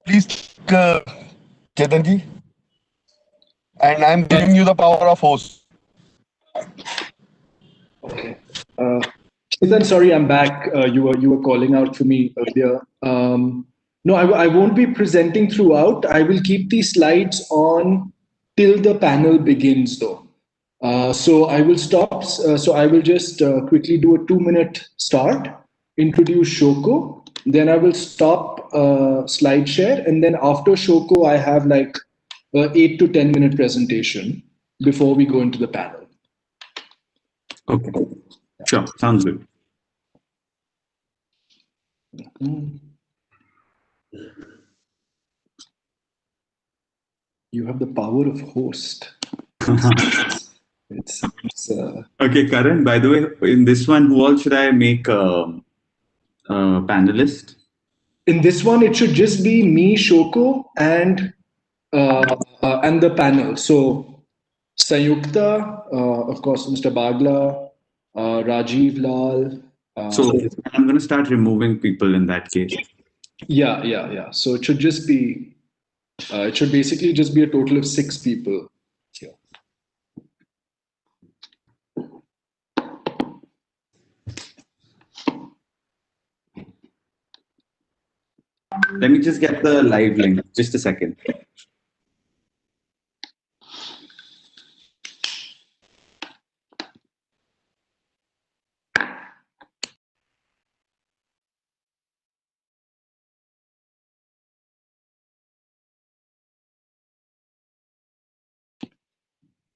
Please, Chetanji. And I'm giving you the power of host. Okay. Chetan, sorry, I'm back. You were calling out for me earlier. No, I won't be presenting throughout. I will keep these slides on till the panel begins, though. So I will stop. So I will just quickly do a 2-minute start, introduce Shoko, then I will stop slide share, and then after Shoko, I have like 8 to 10-minute presentation before we go into the panel. Okay, sure, sounds good. You have the power of host. It's Okay, Karan, by the way, in this one, who all should I make panelist? in this one, it should just be me, Shoko, and the panel. So Sanyukta, of course, Mr. Bagla, Rajiv, Lall. So I'm going to start removing people in that case. Yeah. So it should just be, it should basically just be a total of 6 people here. Let me just get the live link. Just a second.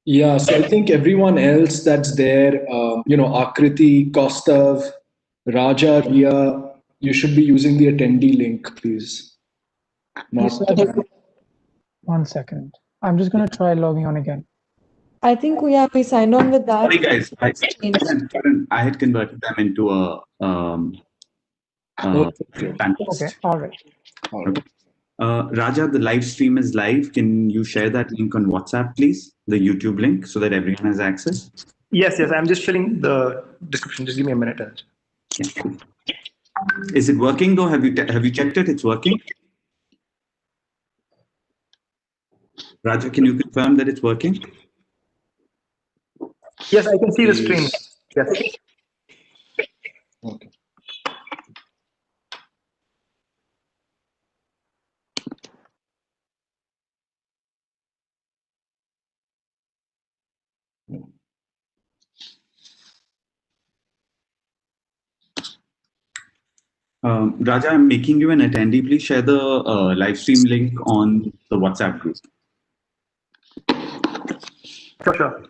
Yeah, so I think everyone else that's there, Akriti, Kostav, Raja, Ria, you should be using the attendee link, please. One second. I'm just going to try logging on again. I think we signed on with that. Sorry, guys. I had converted them into a panelist. Okay, all right. Okay. Raja, the live stream is live. Can you share that link on WhatsApp, please? The YouTube link, so that everyone has access. Yes. I'm just filling the description. Just give me a minute. Yeah, cool. Is it working though? Have you checked it? It's working. Raja, can you confirm that it's working? Yes, I can see the screen. Yes. Okay. Raja, I'm making you an attendee. Please share the live stream link on the WhatsApp group. Sure.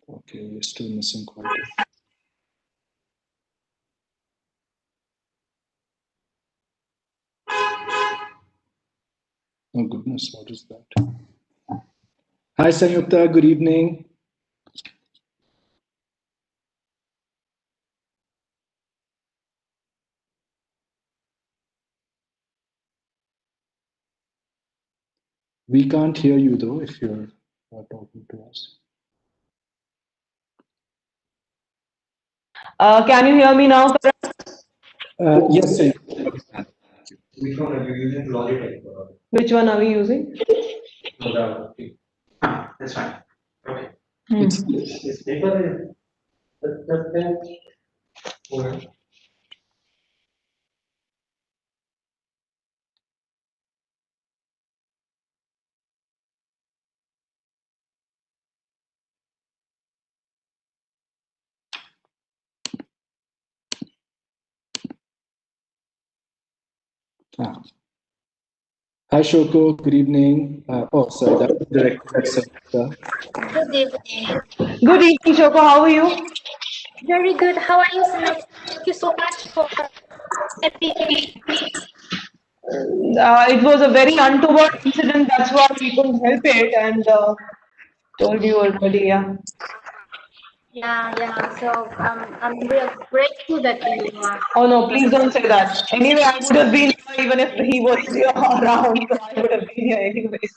Okay, we're still missing quite a bit. Oh goodness, what is that? Hi Sanyukta, good evening. We can't hear you though if you're not talking to us. Can you hear me now? Yes, sir. Which one are you using? Which one are we using? That's fine. Okay. This paper is Hi, Shoko. Good evening. Oh, sorry, that was directed at Sanyukta. Good evening. Good evening, Shoko. How are you? Very good. How are you, Samaddar? Thank you so much for appreciation. It was a very untoward incident. That's why we couldn't help it, and told you already. Yeah. Yeah. So I'm real grateful that you are. Oh no, please don't say that. Anyway, I would have been here even if he was here around. So I would have been here anyways.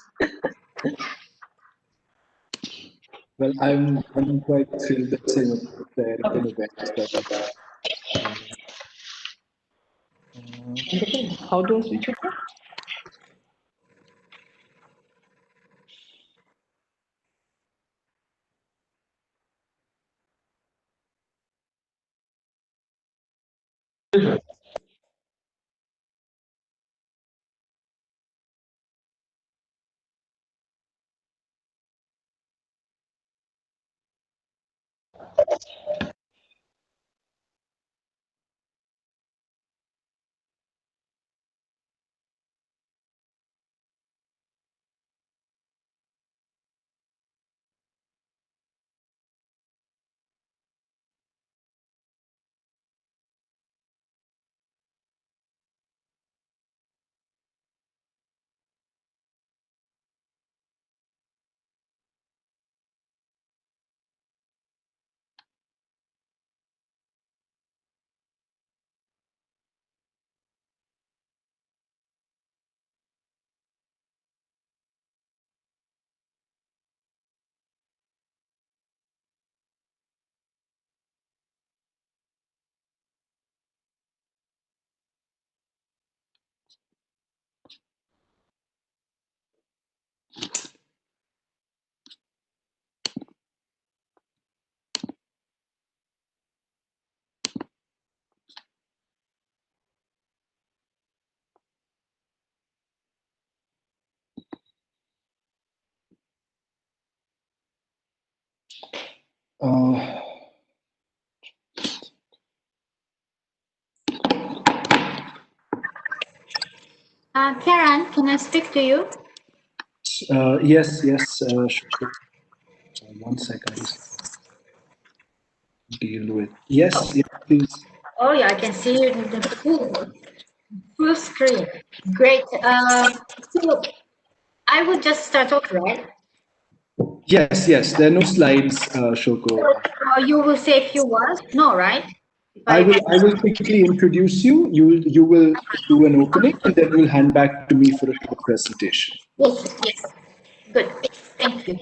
Well, I'm quite thrilled that Sanyukta was there in the event. Wonderful. How do I switch it on? Karen, can I speak to you? Yes. Shoko. 1 second. Deal with. Yes, please. Oh yeah, I can see you in the full screen. Great. So I would just start off, right? Yes. There are no slides, Shoko. You will say a few words? No, right? I will quickly introduce you. You will do an opening, and then you'll hand back to me for a short presentation. Yes. Good. Thank you.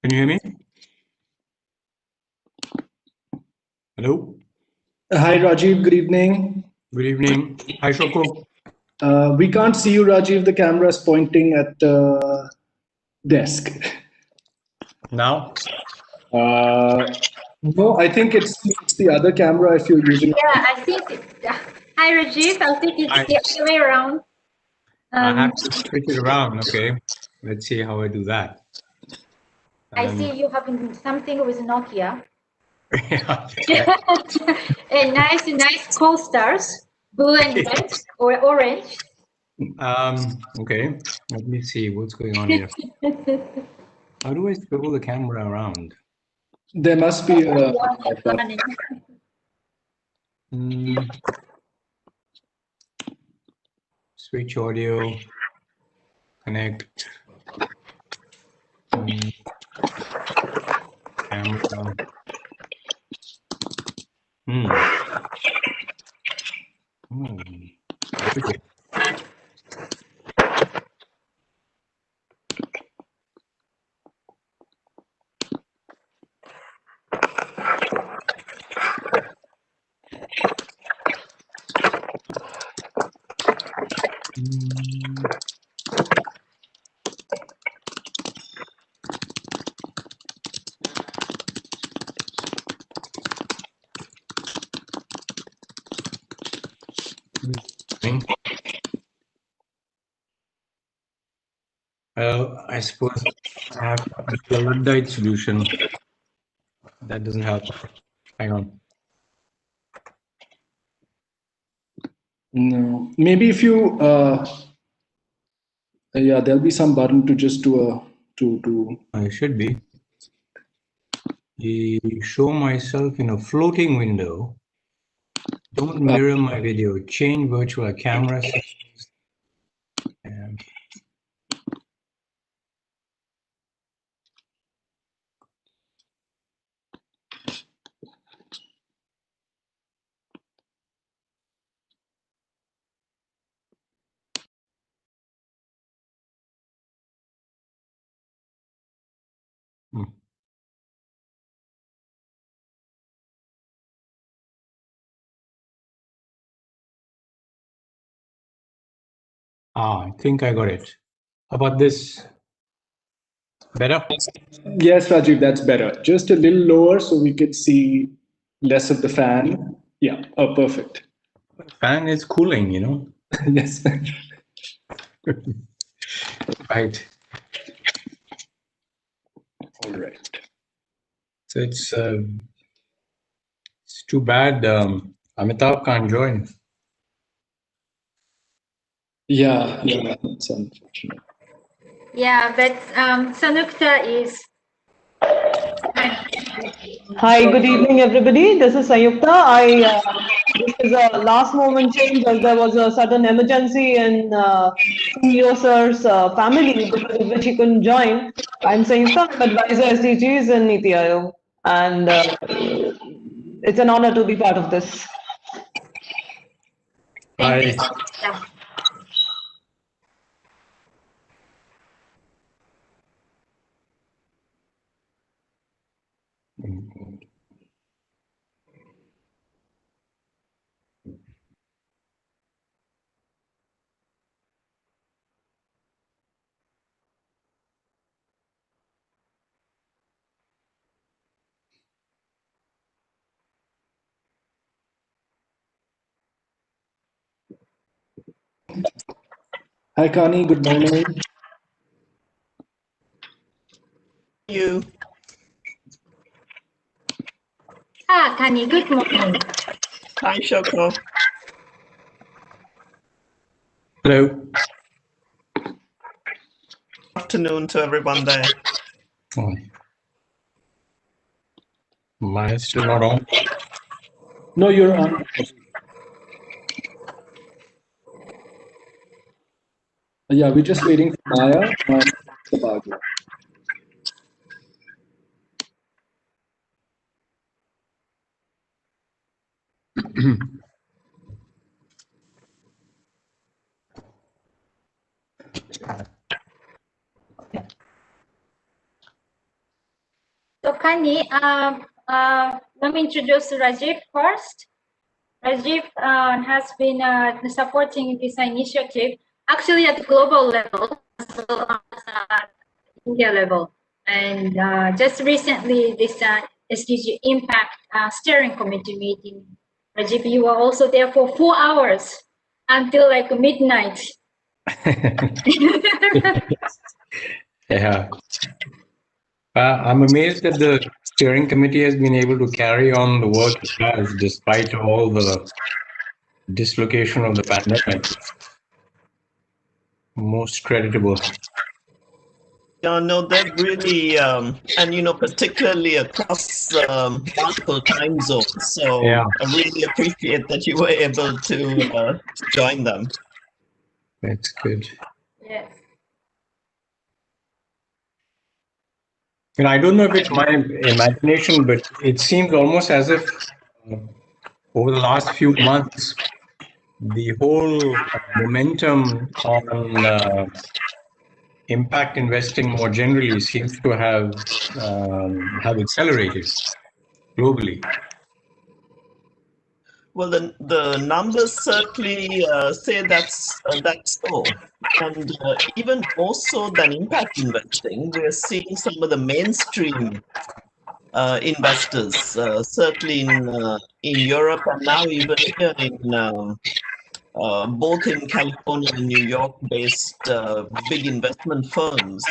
Can you hear me? Hello? Hi, Rajiv. Good evening. Good evening. Hi, Shoko. We can't see you, Rajiv. The camera is pointing at the desk. Now? No, I think it's the other camera if you're using. Yeah, I think. Hi, Rajiv. I think it's the other way around. I have to switch it around. Okay. Let's see how I do that. I see you having something with Nokia. Yeah. And nice co-stars, blue and red or orange. Okay, let me see what's going on here. How do I swivel the camera around? There must be a. Switch audio, connect. Camera. Okay. Well, I suppose I have the Luddite solution. That doesn't help. Hang on. No, maybe if you, yeah, there'll be some button to just do a, I should be. Show myself in a floating window. Don't mirror my video. Change virtual camera settings. And I think I got it. How about this? Better? Yes, Rajiv, that's better. Just a little lower so we could see less of the fan. Yeah, oh, perfect. Fan is cooling, you know? Yes. Right. All right. So it's too bad Amitabh can't join. Yeah, that's unfortunate. Yeah, but Sanyukta is. Hi, good evening, everybody. This is Sanyukta. This is a last moment change as there was a sudden emergency in CEO sir's family because of which he couldn't join. I'm Sanyukta, I'm advisor SDGs in NITI Aayog, and it's an honor to be part of this. Thank you. Hi, Kanni. Good morning. You. Kanni, good morning. Hi, Shoko. Hello. Afternoon to everyone there. Oh. Mine is still not on. No, you're on. Yeah, we're just waiting for Maya and Bagla. So Kanni, let me introduce Rajiv first. Rajiv has been supporting this initiative actually at the global level as well as India level. And just recently, this SDG Impact Steering Committee meeting, Rajiv, you were also there for 4 hours until like midnight. Yeah. I'm amazed that the steering committee has been able to carry on the work it has despite all the dislocation of the pandemic. most creditable. Yeah, no, they're really, and particularly across multiple time zones. So Yeah. I really appreciate that you were able to join them. That's good. Yes. And I don't know if it's my imagination, but it seems almost as if over the last few months, the whole momentum on impact investing more generally seems to have accelerated globally. Well, the numbers certainly say that's so. And even more so than impact investing, we're seeing some of the mainstream investors, certainly in Europe and now even here in both in California and New York-based big investment firms,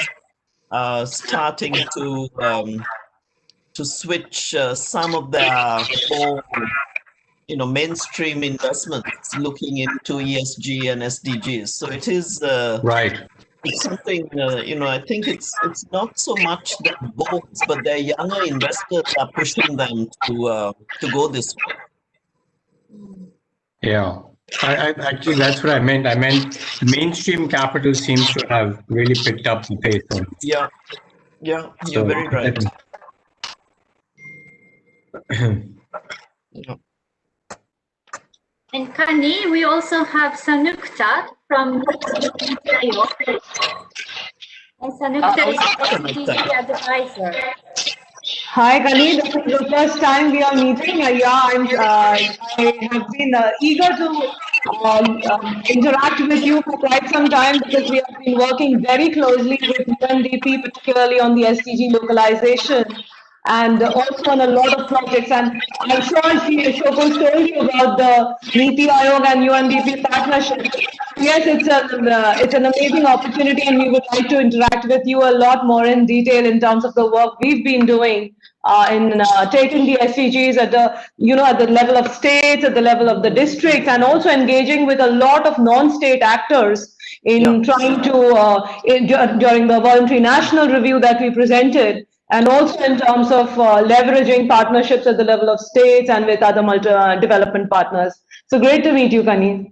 starting to switch some of their more mainstream investments looking into ESG and SDGs. So it is Right. it's something I think it's not so much the boards, but their younger investors are pushing them to go this way. Yeah. I actually, that's what I meant. I meant mainstream capital seems to have really picked up the pace on. Yeah, you're very right. Yeah. And Kanni, we also have Sanyukta from Aayog. And Sanyukta is SDG advisor. Hi, Kanni. This is the first time we are meeting. I have been eager to interact with you for quite some time because we have been working very closely with UNDP, particularly on the SDG localization and also on a lot of projects. And I'm sure Shoko's told you about the NITI Aayog and UNDP partnership. Yes, it's an amazing opportunity, and we would like to interact with you a lot more in detail in terms of the work we've been doing in taking the SDGs at the level of states, at the level of the districts, and also engaging with a lot of non-state actors in trying to during the voluntary national review that we presented, and also in terms of leveraging partnerships at the level of states and with other development partners. So great to meet you, Kanni.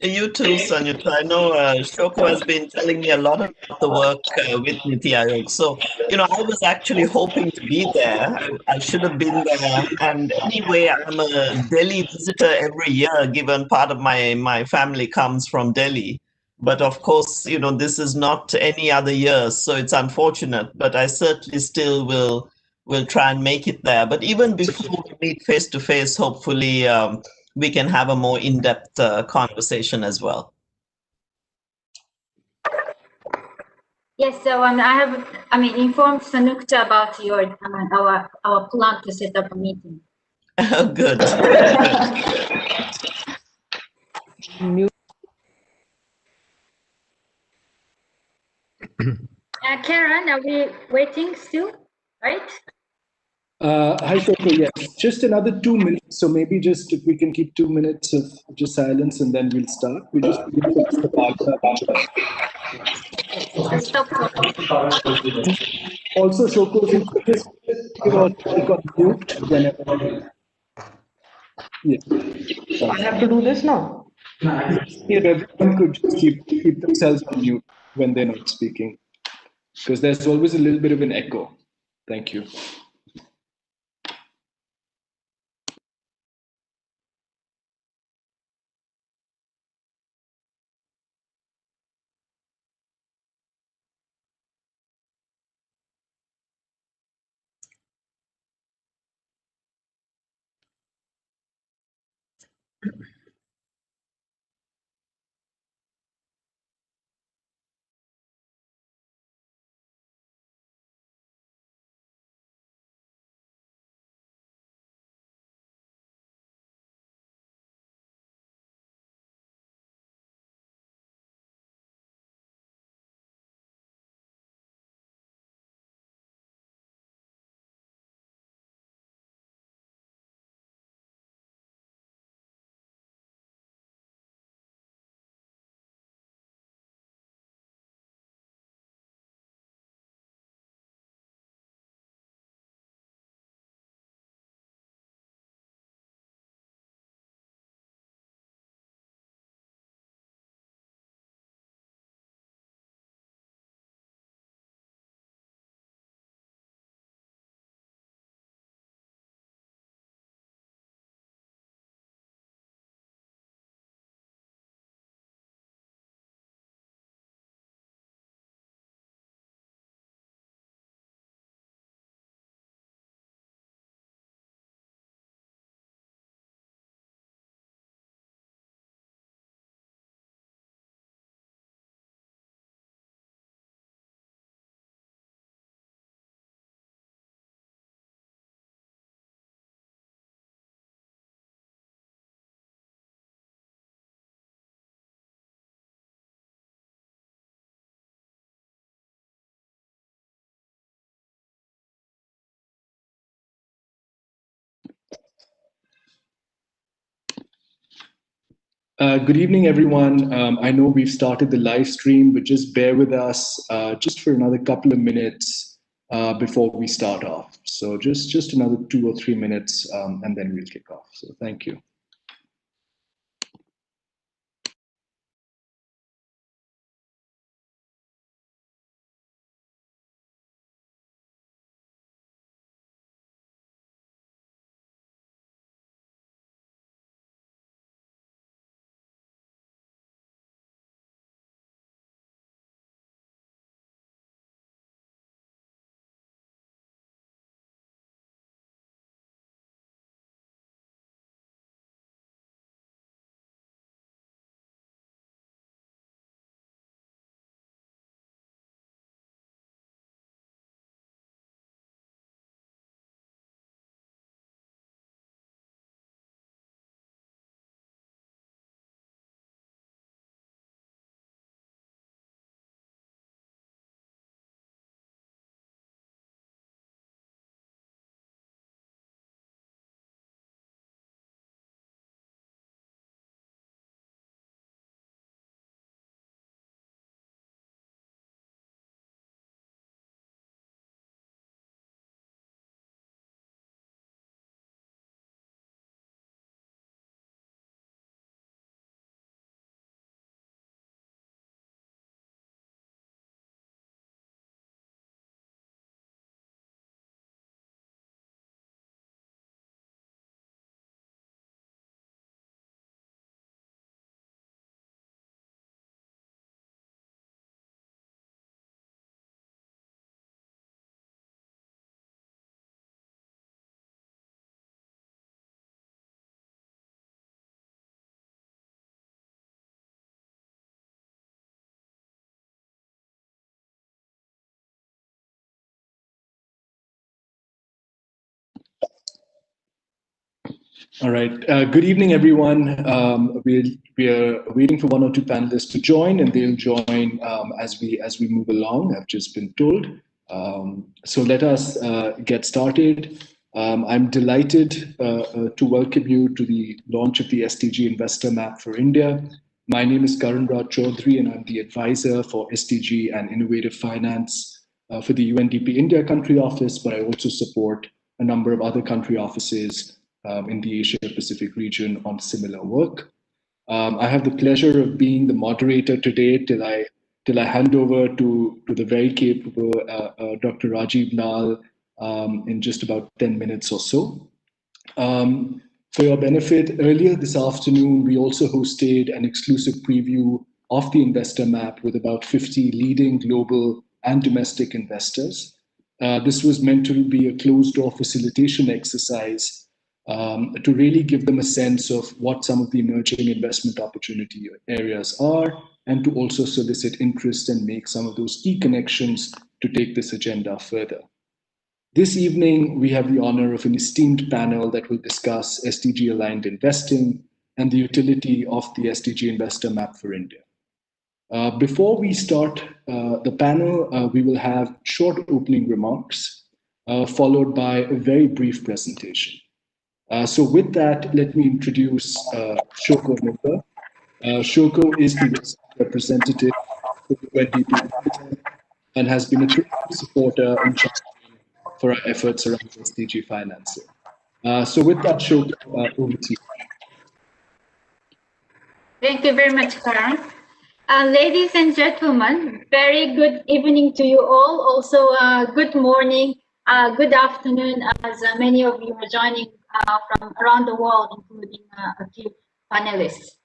You too, Sanyukta. I know Shoko has been telling me a lot of the work with NITI Aayog. So, I was actually hoping to be there. I should have been there. And anyway, I'm a Delhi visitor every year, given part of my family comes from Delhi. But of course, this is not any other year, so it's unfortunate. But I certainly still will try and make it there. But even before we meet face to face, hopefully we can have a more in-depth conversation as well. Yes, so I have informed Sanyukta about our plan to set up a meeting. Oh, good. Karen, are we waiting still? Right? Hi, Shoko. Yes, just another 2 minutes. So maybe just if we can keep 2 minutes of just silence and then we'll start. We just the Also, Shoko, if you could just click on mute whenever. Yeah. I have to do this now. If everyone could just keep themselves on mute when they're not speaking, because there's always a little bit of an echo. Thank you. Good evening, everyone. I know we've started the live stream, but just bear with us just for another couple of minutes before we start off. So just another 2 or 3 minutes, and then we'll kick off. So thank you. All right. Good evening, everyone. We are waiting for 1 or 2 panelists to join, and they'll join as we move along. I've just been told. So let us get started. I'm delighted to welcome you to the launch of the SDG Investor Map for India. My name is Karanraj Chaudhary, and I'm the advisor for SDG and Innovative Finance for the UNDP India Country Office, but I also support a number of other country offices in the Asia Pacific region on similar work. I have the pleasure of being the moderator today till I hand over to the very capable Dr. Rajiv Lall in just about 10 minutes or so. For your benefit, earlier this afternoon, we also hosted an exclusive preview of the investor map with about 50 leading global and domestic investors. This was meant to be a closed-door facilitation exercise to really give them a sense of what some of the emerging investment opportunity areas are, and to also solicit interest and make some of those key connections to take this agenda further. This evening, we have the honor of an esteemed panel that will discuss SDG-aligned investing and the utility of the SDG Investor Map for India. Before we start the panel, we will have short opening remarks, followed by a very brief presentation. So with that, let me introduce Shoko Mukha. Shoko is the representative for the UNDP and has been a trusted supporter and champion for our efforts around SDG financing. So with that, Shoko, over to you. Thank you very much, Karan. Ladies and gentlemen, very good evening to you all. Also, good morning, good afternoon, as many of you are joining from around the world, including a few panelists.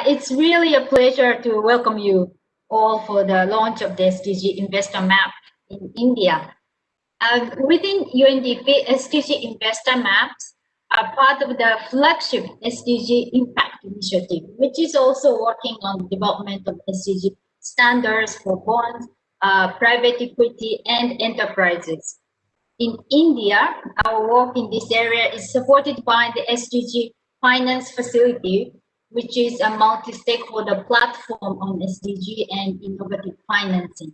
It's really a pleasure to welcome you all for the launch of the SDG Investor Map in India. Within UNDP, SDG Investor Maps are part of the flagship SDG Impact Initiative, which is also working on the development of SDG standards for bonds, private equity, and enterprises. In India, our work in this area is supported by the SDG Finance Facility, which is a multi-stakeholder platform on SDG and innovative financing.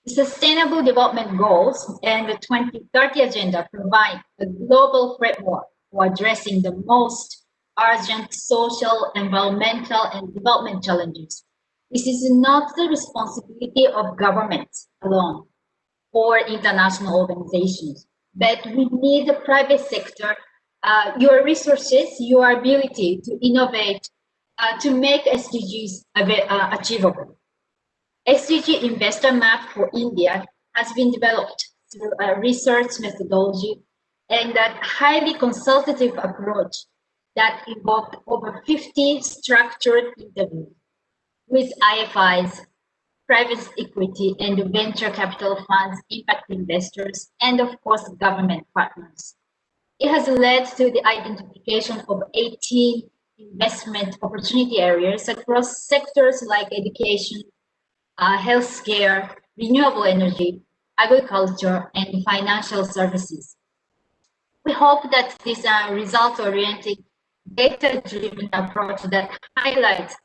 The Sustainable Development Goals and the 2030 Agenda provide a global framework for addressing the most urgent social, environmental, and development challenges. This is not the responsibility of governments alone or international organizations, but we need the private sector, your resources, your ability to innovate, to make SDGs achievable. SDG Investor Map for India has been developed through a research methodology and a highly consultative approach that involved over 50 structured interviews with IFIs, private equity and venture capital funds, impact investors, and of course, government partners. It has led to the identification of 18 investment opportunity areas across sectors like education, healthcare, renewable energy, agriculture, and financial services. We hope that this result-oriented, data-driven approach that highlights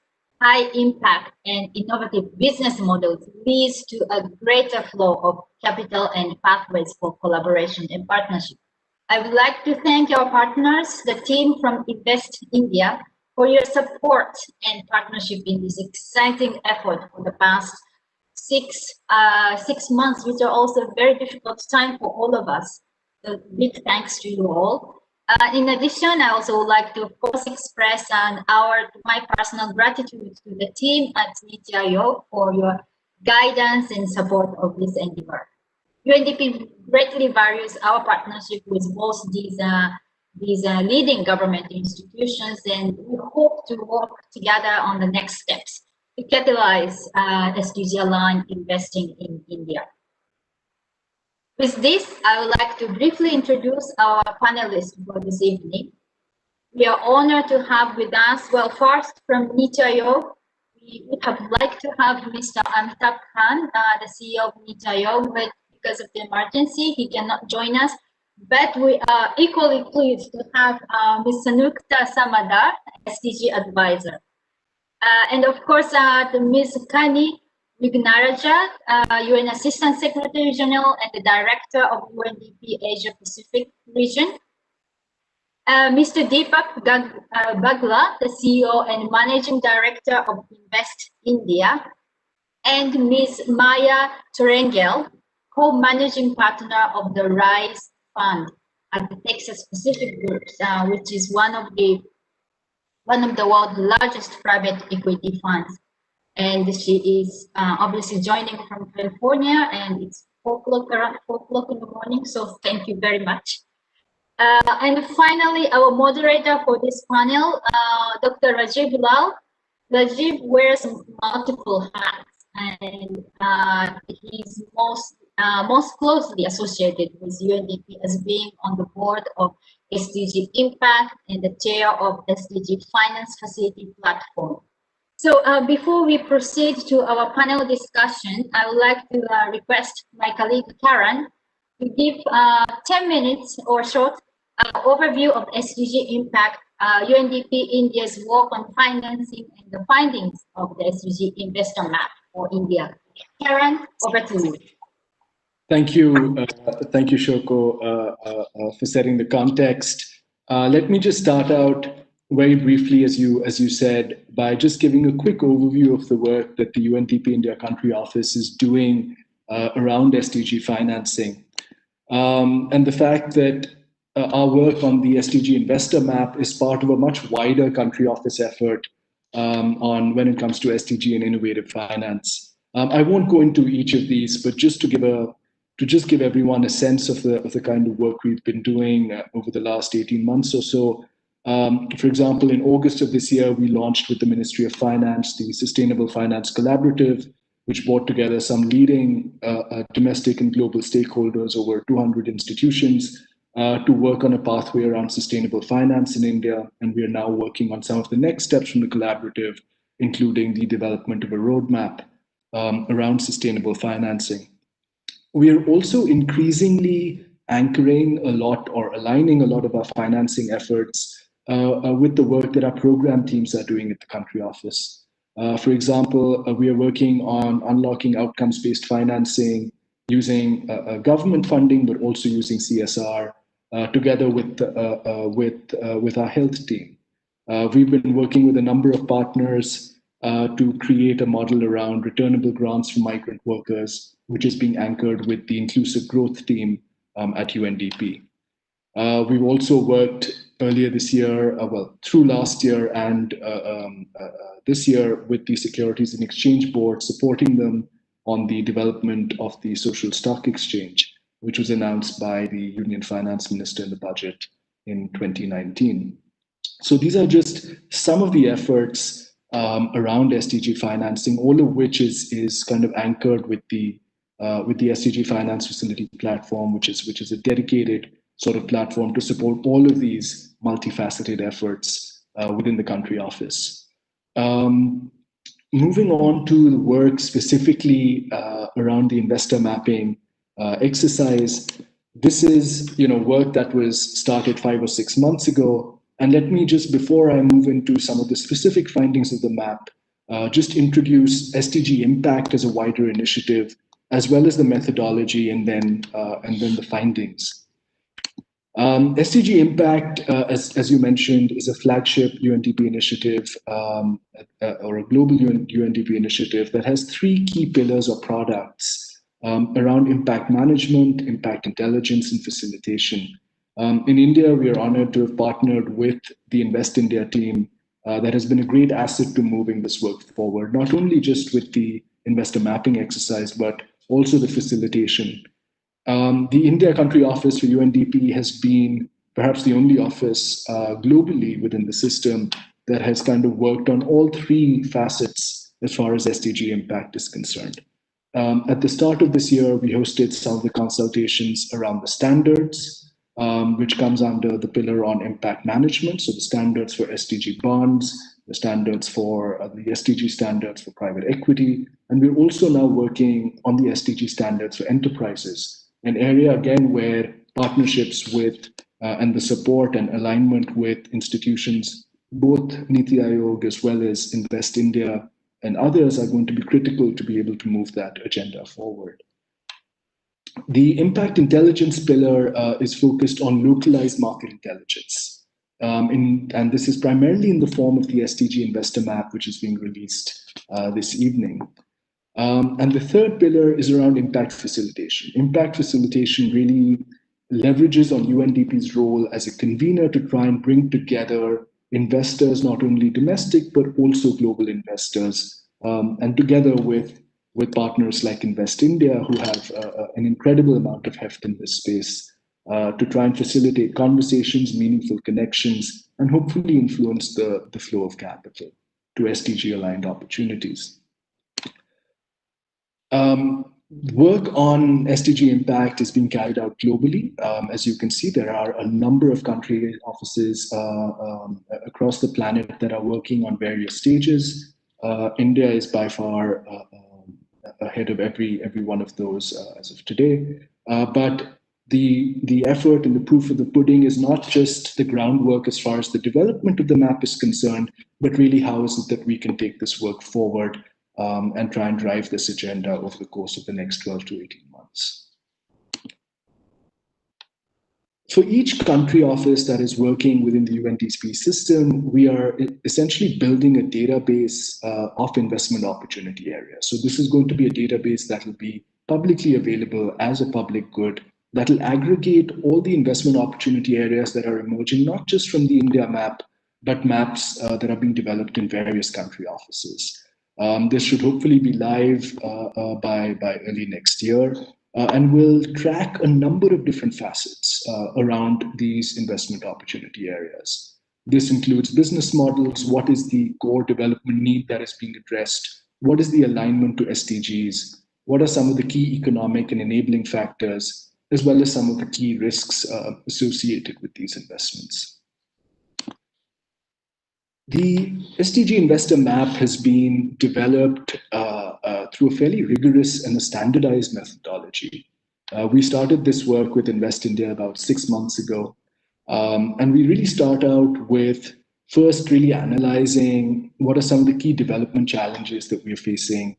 high impact and innovative business models leads to a greater flow of capital and pathways for collaboration and partnership. I would like to thank our partners, the team from Invest India, for your support and partnership in this exciting effort for the past six months, which are also a very difficult time for all of us. So big thanks to you all. In addition, I also would like to, of course, express my personal gratitude to the team at NITI Aayog for your guidance and support of this endeavor. UNDP greatly values our partnership with both these leading government institutions, and we hope to work together on the next steps to catalyze SDG-aligned investing in India. With this, I would like to briefly introduce our panelists for this evening. We are honored to have with us, well, first from NITI Aayog, we would have liked to have Mr. Amitabh Khan, the CEO of NITI Aayog, but because of the emergency, he cannot join us. But we are equally pleased to have Ms. Sanyukta Samaddar, SDG advisor. And of course, the Ms. Kanni, Wignaraja, UN Assistant Secretary General and the Director of UNDP Asia Pacific Region. Mr. Deepak Bagla, the CEO and Managing Director of Invest India. And Ms. Maya Chorengel, co-managing partner of the RISE Fund at the Texas Pacific Groups, which is one of the world's largest private equity funds. And she is obviously joining from California, and it's around 4 o'clock in the morning, so thank you very much. And finally, our moderator for this panel, Dr. Rajiv Lall. Rajiv wears multiple hats, and he's most closely associated with UNDP as being on the board of SDG Impact and the chair of SDG Finance Facility Platform. So before we proceed to our panel discussion, I would like to request my colleague Karen to give 10 minutes or short overview of SDG Impact, UNDP India's work on financing and the findings of the SDG Investor Map for India. Karen, over to you. Thank you, Shoko, for setting the context. Let me just start out very briefly, as you said, by just giving a quick overview of the work that the UNDP India Country Office is doing around SDG financing, and the fact that our work on the SDG Investor Map is part of a much wider country office effort on when it comes to SDG and innovative finance. I won't go into each of these, but just to give everyone a sense of the kind of work we've been doing over the last 18 months or so. For example, in August of this year, we launched with the Ministry of Finance the Sustainable Finance Collaborative, which brought together some leading domestic and global stakeholders, over 200 institutions, to work on a pathway around sustainable finance in India. And we are now working on some of the next steps from the collaborative, including the development of a roadmap around sustainable financing. We are also increasingly anchoring a lot or aligning a lot of our financing efforts with the work that our program teams are doing at the country office. For example, we are working on unlocking outcomes-based financing using government funding, but also using CSR together with our health team. We've been working with a number of partners to create a model around returnable grants for migrant workers, which is being anchored with the inclusive growth team at UNDP. We've also worked earlier this year, through last year and this year with the Securities and Exchange Board, supporting them on the development of the social stock exchange, which was announced by the Union Finance Minister in the budget in 2019. So these are just some of the efforts around SDG financing, all of which is kind of anchored with the SDG Finance Facility platform, which is a dedicated sort of platform to support all of these multifaceted efforts within the country office. Moving on to the work specifically around the investor mapping exercise, this is work that was started 5 or 6 months ago. And let me just, before I move into some of the specific findings of the map, just introduce SDG Impact as a wider initiative, as well as the methodology, and then the findings. SDG Impact, as you mentioned, is a flagship UNDP initiative or a global UNDP initiative that has 3 key pillars or products around impact management, impact intelligence, and facilitation. In India, we are honored to have partnered with the Invest India team that has been a great asset to moving this work forward, not only just with the investor mapping exercise, but also the facilitation. The India country office for UNDP has been perhaps the only office globally within the system that has kind of worked on all 3 facets as far as SDG Impact is concerned. At the start of this year, we hosted some of the consultations around the standards, which comes under the pillar on impact management. So the standards for SDG bonds, the standards for the SDG standards for private equity. And we're also now working on the SDG standards for enterprises, an area again where partnerships with and the support and alignment with institutions, both NITI Aayog as well as Invest India and others, are going to be critical to be able to move that agenda forward. The impact intelligence pillar is focused on localized market intelligence. And this is primarily in the form of the SDG Investor Map, which is being released this evening. And the third pillar is around impact facilitation. Impact facilitation really leverages on UNDP's role as a convener to try and bring together investors, not only domestic, but also global investors, and together with partners like Invest India, who have an incredible amount of heft in this space, to try and facilitate conversations, meaningful connections, and hopefully influence the flow of capital to SDG-aligned opportunities. Work on SDG Impact is being carried out globally. As you can see, there are a number of country offices across the planet that are working on various stages. India is by far ahead of every one of those as of today. But the effort and the proof of the pudding is not just the groundwork as far as the development of the map is concerned, but really how is it that we can take this work forward and try and drive this agenda over the course of the next 12 to 18 months. For each country office that is working within the UNDP system, we are essentially building a database of investment opportunity areas. So this is going to be a database that will be publicly available as a public good, that will aggregate all the investment opportunity areas that are emerging, not just from the India map, but maps that are being developed in various country offices. This should hopefully be live by early next year, and will track a number of different facets around these investment opportunity areas. This includes business models. What is the core development need that is being addressed? What is the alignment to SDGs? What are some of the key economic and enabling factors, as well as some of the key risks associated with these investments? The SDG Investor Map has been developed through a fairly rigorous and a standardized methodology. We started this work with Invest India about 6 months ago. And we really start out with first really analyzing what are some of the key development challenges that we're facing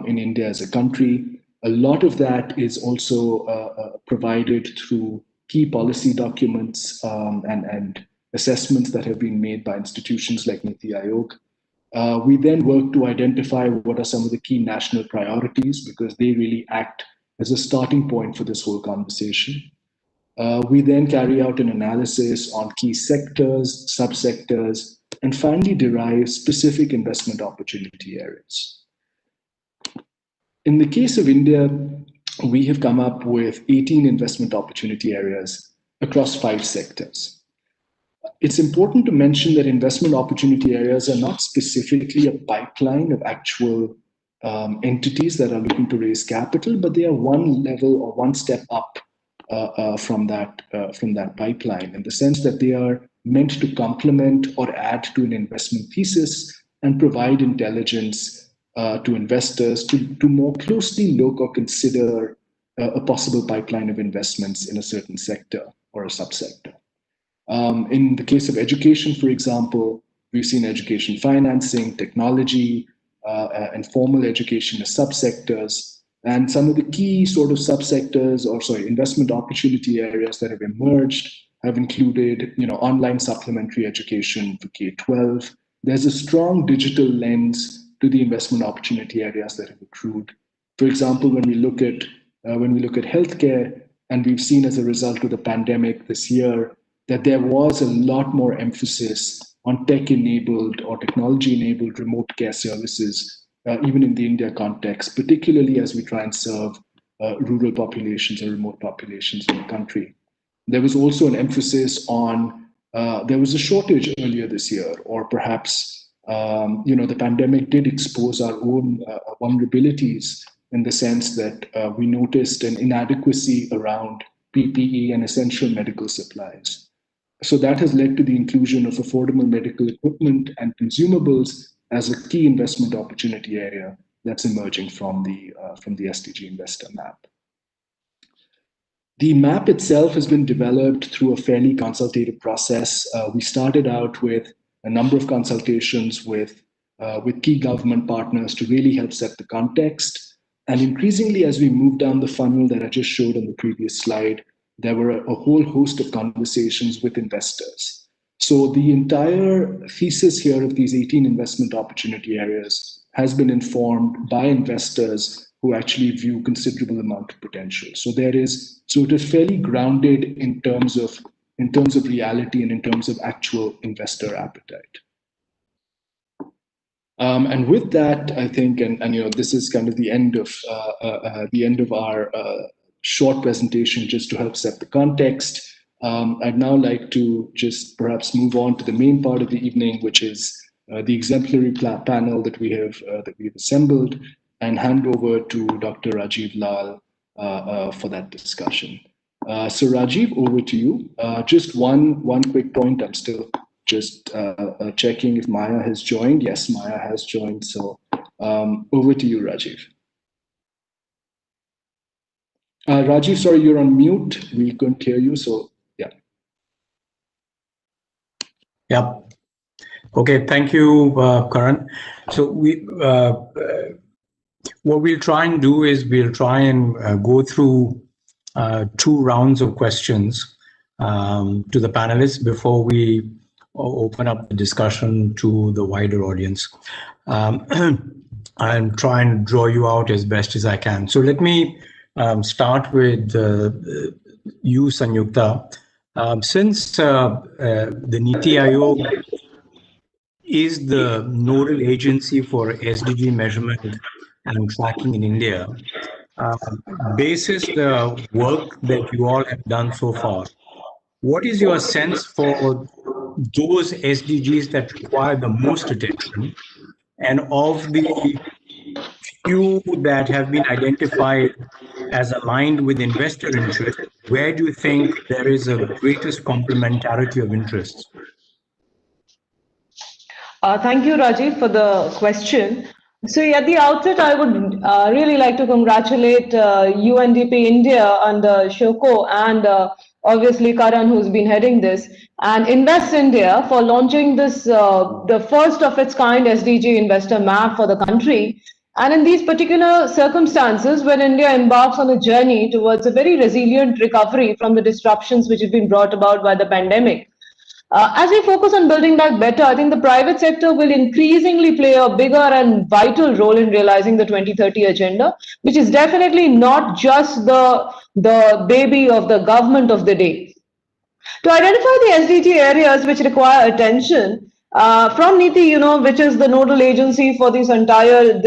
in India as a country. A lot of that is also provided through key policy documents and assessments that have been made by institutions like NITI Aayog. We then work to identify what are some of the key national priorities, because they really act as a starting point for this whole conversation. We then carry out an analysis on key sectors, subsectors, and finally derive specific investment opportunity areas. In the case of India, we have come up with 18 investment opportunity areas across 5 sectors. It's important to mention that investment opportunity areas are not specifically a pipeline of actual entities that are looking to raise capital, but they are one level or one step up from that pipeline, in the sense that they are meant to complement or add to an investment thesis and provide intelligence to investors to more closely look or consider a possible pipeline of investments in a certain sector or a subsector. In the case of education, for example, we've seen education financing, technology, and formal education as subsectors. And some of the key sort of subsectors, or sorry, investment opportunity areas that have emerged have included, online supplementary education for K-12. There's a strong digital lens to the investment opportunity areas that have accrued. For example, when we look at healthcare, and we've seen as a result of the pandemic this year that there was a lot more emphasis on tech-enabled or technology-enabled remote care services, even in the India context, particularly as we try and serve rural populations or remote populations in the country. There was also an emphasis on, there was a shortage earlier this year, or perhaps, the pandemic did expose our own vulnerabilities, in the sense that we noticed an inadequacy around PPE and essential medical supplies. So that has led to the inclusion of affordable medical equipment and consumables as a key investment opportunity area that's emerging from the SDG investor map. The map itself has been developed through a fairly consultative process. We started out with a number of consultations with key government partners to really help set the context. And increasingly, as we moved down the funnel that I just showed on the previous slide, there were a whole host of conversations with investors. So the entire thesis here of these 18 investment opportunity areas has been informed by investors who actually view considerable amount of potential. So it is fairly grounded in terms of reality and in terms of actual investor appetite. And with that, I think, and this is kind of the end of our short presentation, just to help set the context. I'd now like to just perhaps move on to the main part of the evening, which is the exemplary panel that we have assembled, and hand over to Dr. Rajiv Lall for that discussion. So Rajiv, over to you. Just one quick point. I'm still just checking if Maya has joined. Yes, Maya has joined. So over to you, Rajiv. Rajiv, sorry, you're on mute. We couldn't hear you. So yeah. Yeah. Okay. Thank you, Karan. So what we'll try and do is we'll try and go through 2 rounds of questions to the panelists before we open up the discussion to the wider audience, and try and draw you out as best as I can. So let me start with you, Sanyukta. Since the NITI Aayog is the nodal agency for SDG measurement and tracking in India, basis the work that you all have done so far, what is your sense for those SDGs that require the most attention, and of the few that have been identified as aligned with investor interest, where do you think there is a greatest complementarity of interests? Thank you, Rajiv, for the question. So at the outset, I would really like to congratulate UNDP India under Shoko and obviously Karan, who's been heading this, and Invest India for launching this, the first of its kind SDG investor map for the country. And in these particular circumstances, when India embarks on a journey towards a very resilient recovery from the disruptions which have been brought about by the pandemic. As we focus on building back better, I think the private sector will increasingly play a bigger and vital role in realizing the 2030 agenda, which is definitely not just the baby of the government of the day. To identify the SDG areas which require attention, from NITI, which is the nodal agency for this entire,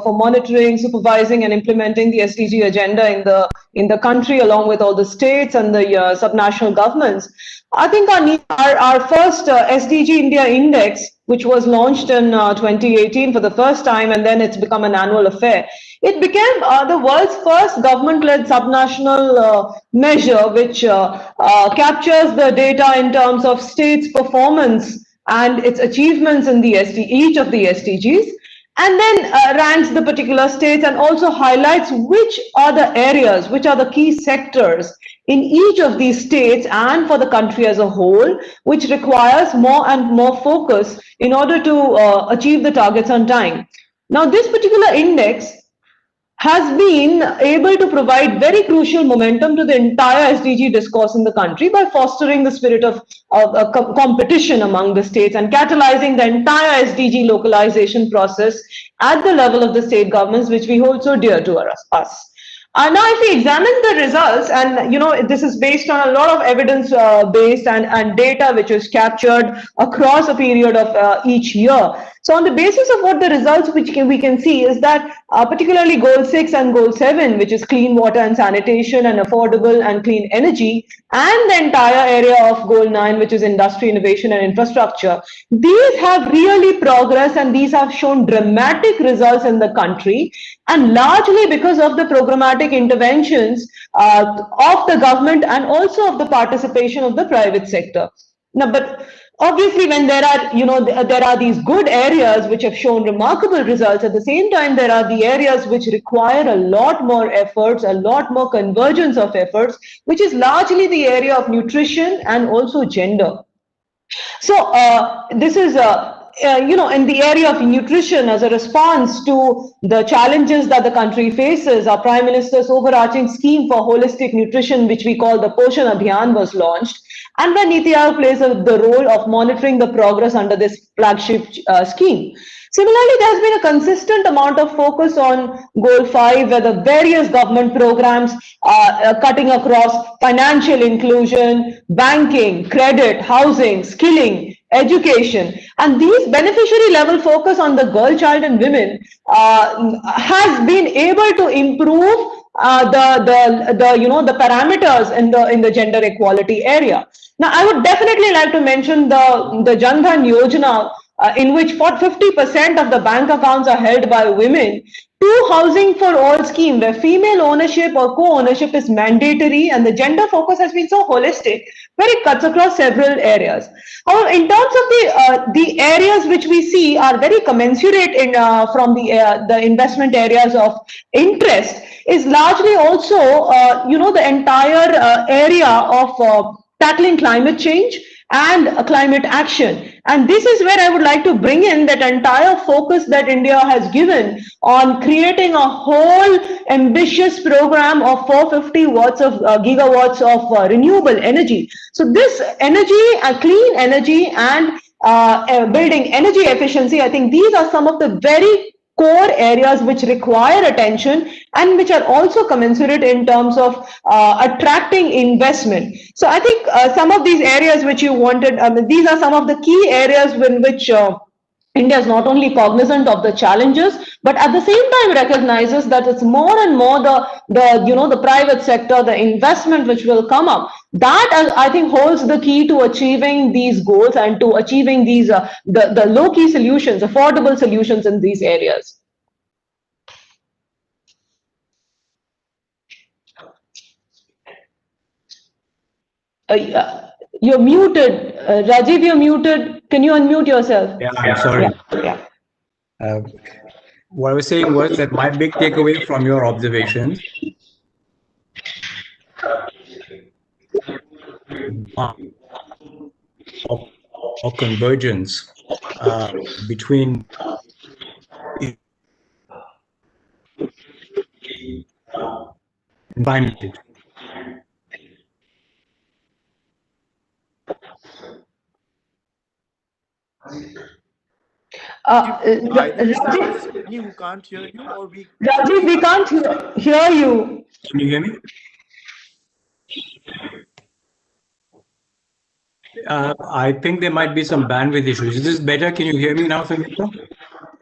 for monitoring, supervising, and implementing the SDG agenda in the country, along with all the states and the subnational governments. I think our first SDG India Index, which was launched in 2018 for the first time, and then it's become an annual affair. It became the world's first government-led subnational measure, which captures the data in terms of states' performance and its achievements in each of the SDGs, and then ranks the particular states and also highlights which are the areas, which are the key sectors in each of these states and for the country as a whole, which requires more and more focus in order to achieve the targets on time. Now, this particular index has been able to provide very crucial momentum to the entire SDG discourse in the country by fostering the spirit of competition among the states and catalyzing the entire SDG localization process at the level of the state governments, which we hold so dear to us. Now, if we examine the results, and this is based on a lot of evidence-based and data which is captured across a period of each year. So, on the basis of what the results which we can see is that particularly Goal 6 and Goal 7, which is clean water and sanitation and affordable and clean energy, and the entire area of Goal 9, which is industry, innovation, and infrastructure, these have really progressed and these have shown dramatic results in the country, and largely because of the programmatic interventions of the government and also of the participation of the private sector. Now, but obviously, when there are these good areas which have shown remarkable results, at the same time, there are the areas which require a lot more efforts, a lot more convergence of efforts, which is largely the area of nutrition and also gender. So this is in the area of nutrition, as a response to the challenges that the country faces, our Prime Minister's overarching scheme for holistic nutrition, which we call the Poshan Abhiyan, was launched, and where NITI Aayog plays the role of monitoring the progress under this flagship scheme. Similarly, there has been a consistent amount of focus on Goal 5, where the various government programs are cutting across financial inclusion, banking, credit, housing, skilling, education, and these beneficiary level focus on the girl, child, and women has been able to improve the parameters in the gender equality area. Now, I would definitely like to mention the Jan Dhan Yojana, in which 50% of the bank accounts are held by women, to Housing for All scheme, where female ownership or co-ownership is mandatory, and the gender focus has been so holistic, where it cuts across several areas. However, in terms of the areas which we see are very commensurate from the investment areas of interest, is largely also the entire area of tackling climate change and climate action. And this is where I would like to bring in that entire focus that India has given on creating a whole ambitious program of 450 gigawatts of renewable energy. So this energy, clean energy, and building energy efficiency, I think these are some of the very core areas which require attention and which are also commensurate in terms of attracting investment. So I think some of these areas which you wanted, these are some of the key areas in which India is not only cognizant of the challenges, but at the same time recognizes that it's more and more the private sector, the investment which will come up. That I think holds the key to achieving these goals and to achieving these the low-key solutions, affordable solutions in these areas. You're muted, Rajiv. You're muted. Can you unmute yourself? Yeah, I'm sorry. Yeah. What I was saying was that my big takeaway from your observations or convergence between environment. Rajiv, who can't hear you, or we? Rajiv, we can't hear you. Can you hear me? I think there might be some bandwidth issues. Is this better? Can you hear me now, Sanyukta?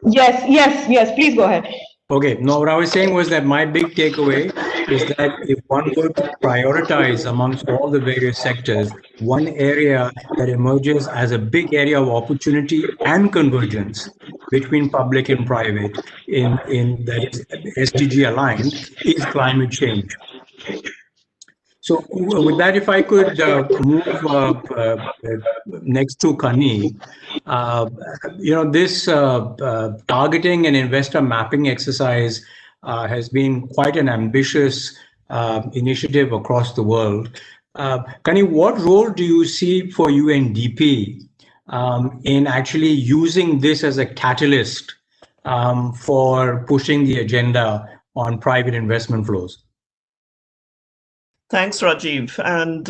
Yes. Please go ahead. Okay. No, what I was saying was that my big takeaway is that if one were to prioritize amongst all the various sectors, one area that emerges as a big area of opportunity and convergence between public and private in that is SDG aligned is climate change. So with that, if I could move next to Kanni, this targeting and investor mapping exercise has been quite an ambitious initiative across the world. Kanni, what role do you see for UNDP in actually using this as a catalyst for pushing the agenda on private investment flows? Thanks, Rajiv. And,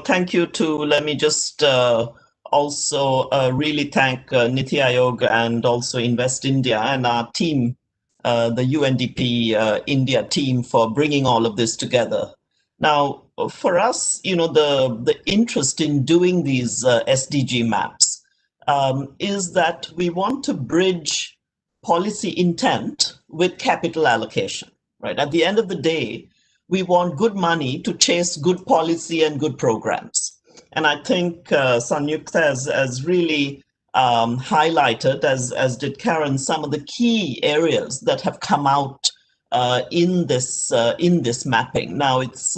thank you let me just also really thank NITI Aayog and also Invest India and our team, the UNDP India team, for bringing all of this together. Now, for us, the interest in doing these SDG maps is that we want to bridge policy intent with capital allocation, right? At the end of the day, we want good money to chase good policy and good programs. And I think Sanyukta has really highlighted, as did Karen, some of the key areas that have come out in this mapping. Now, it's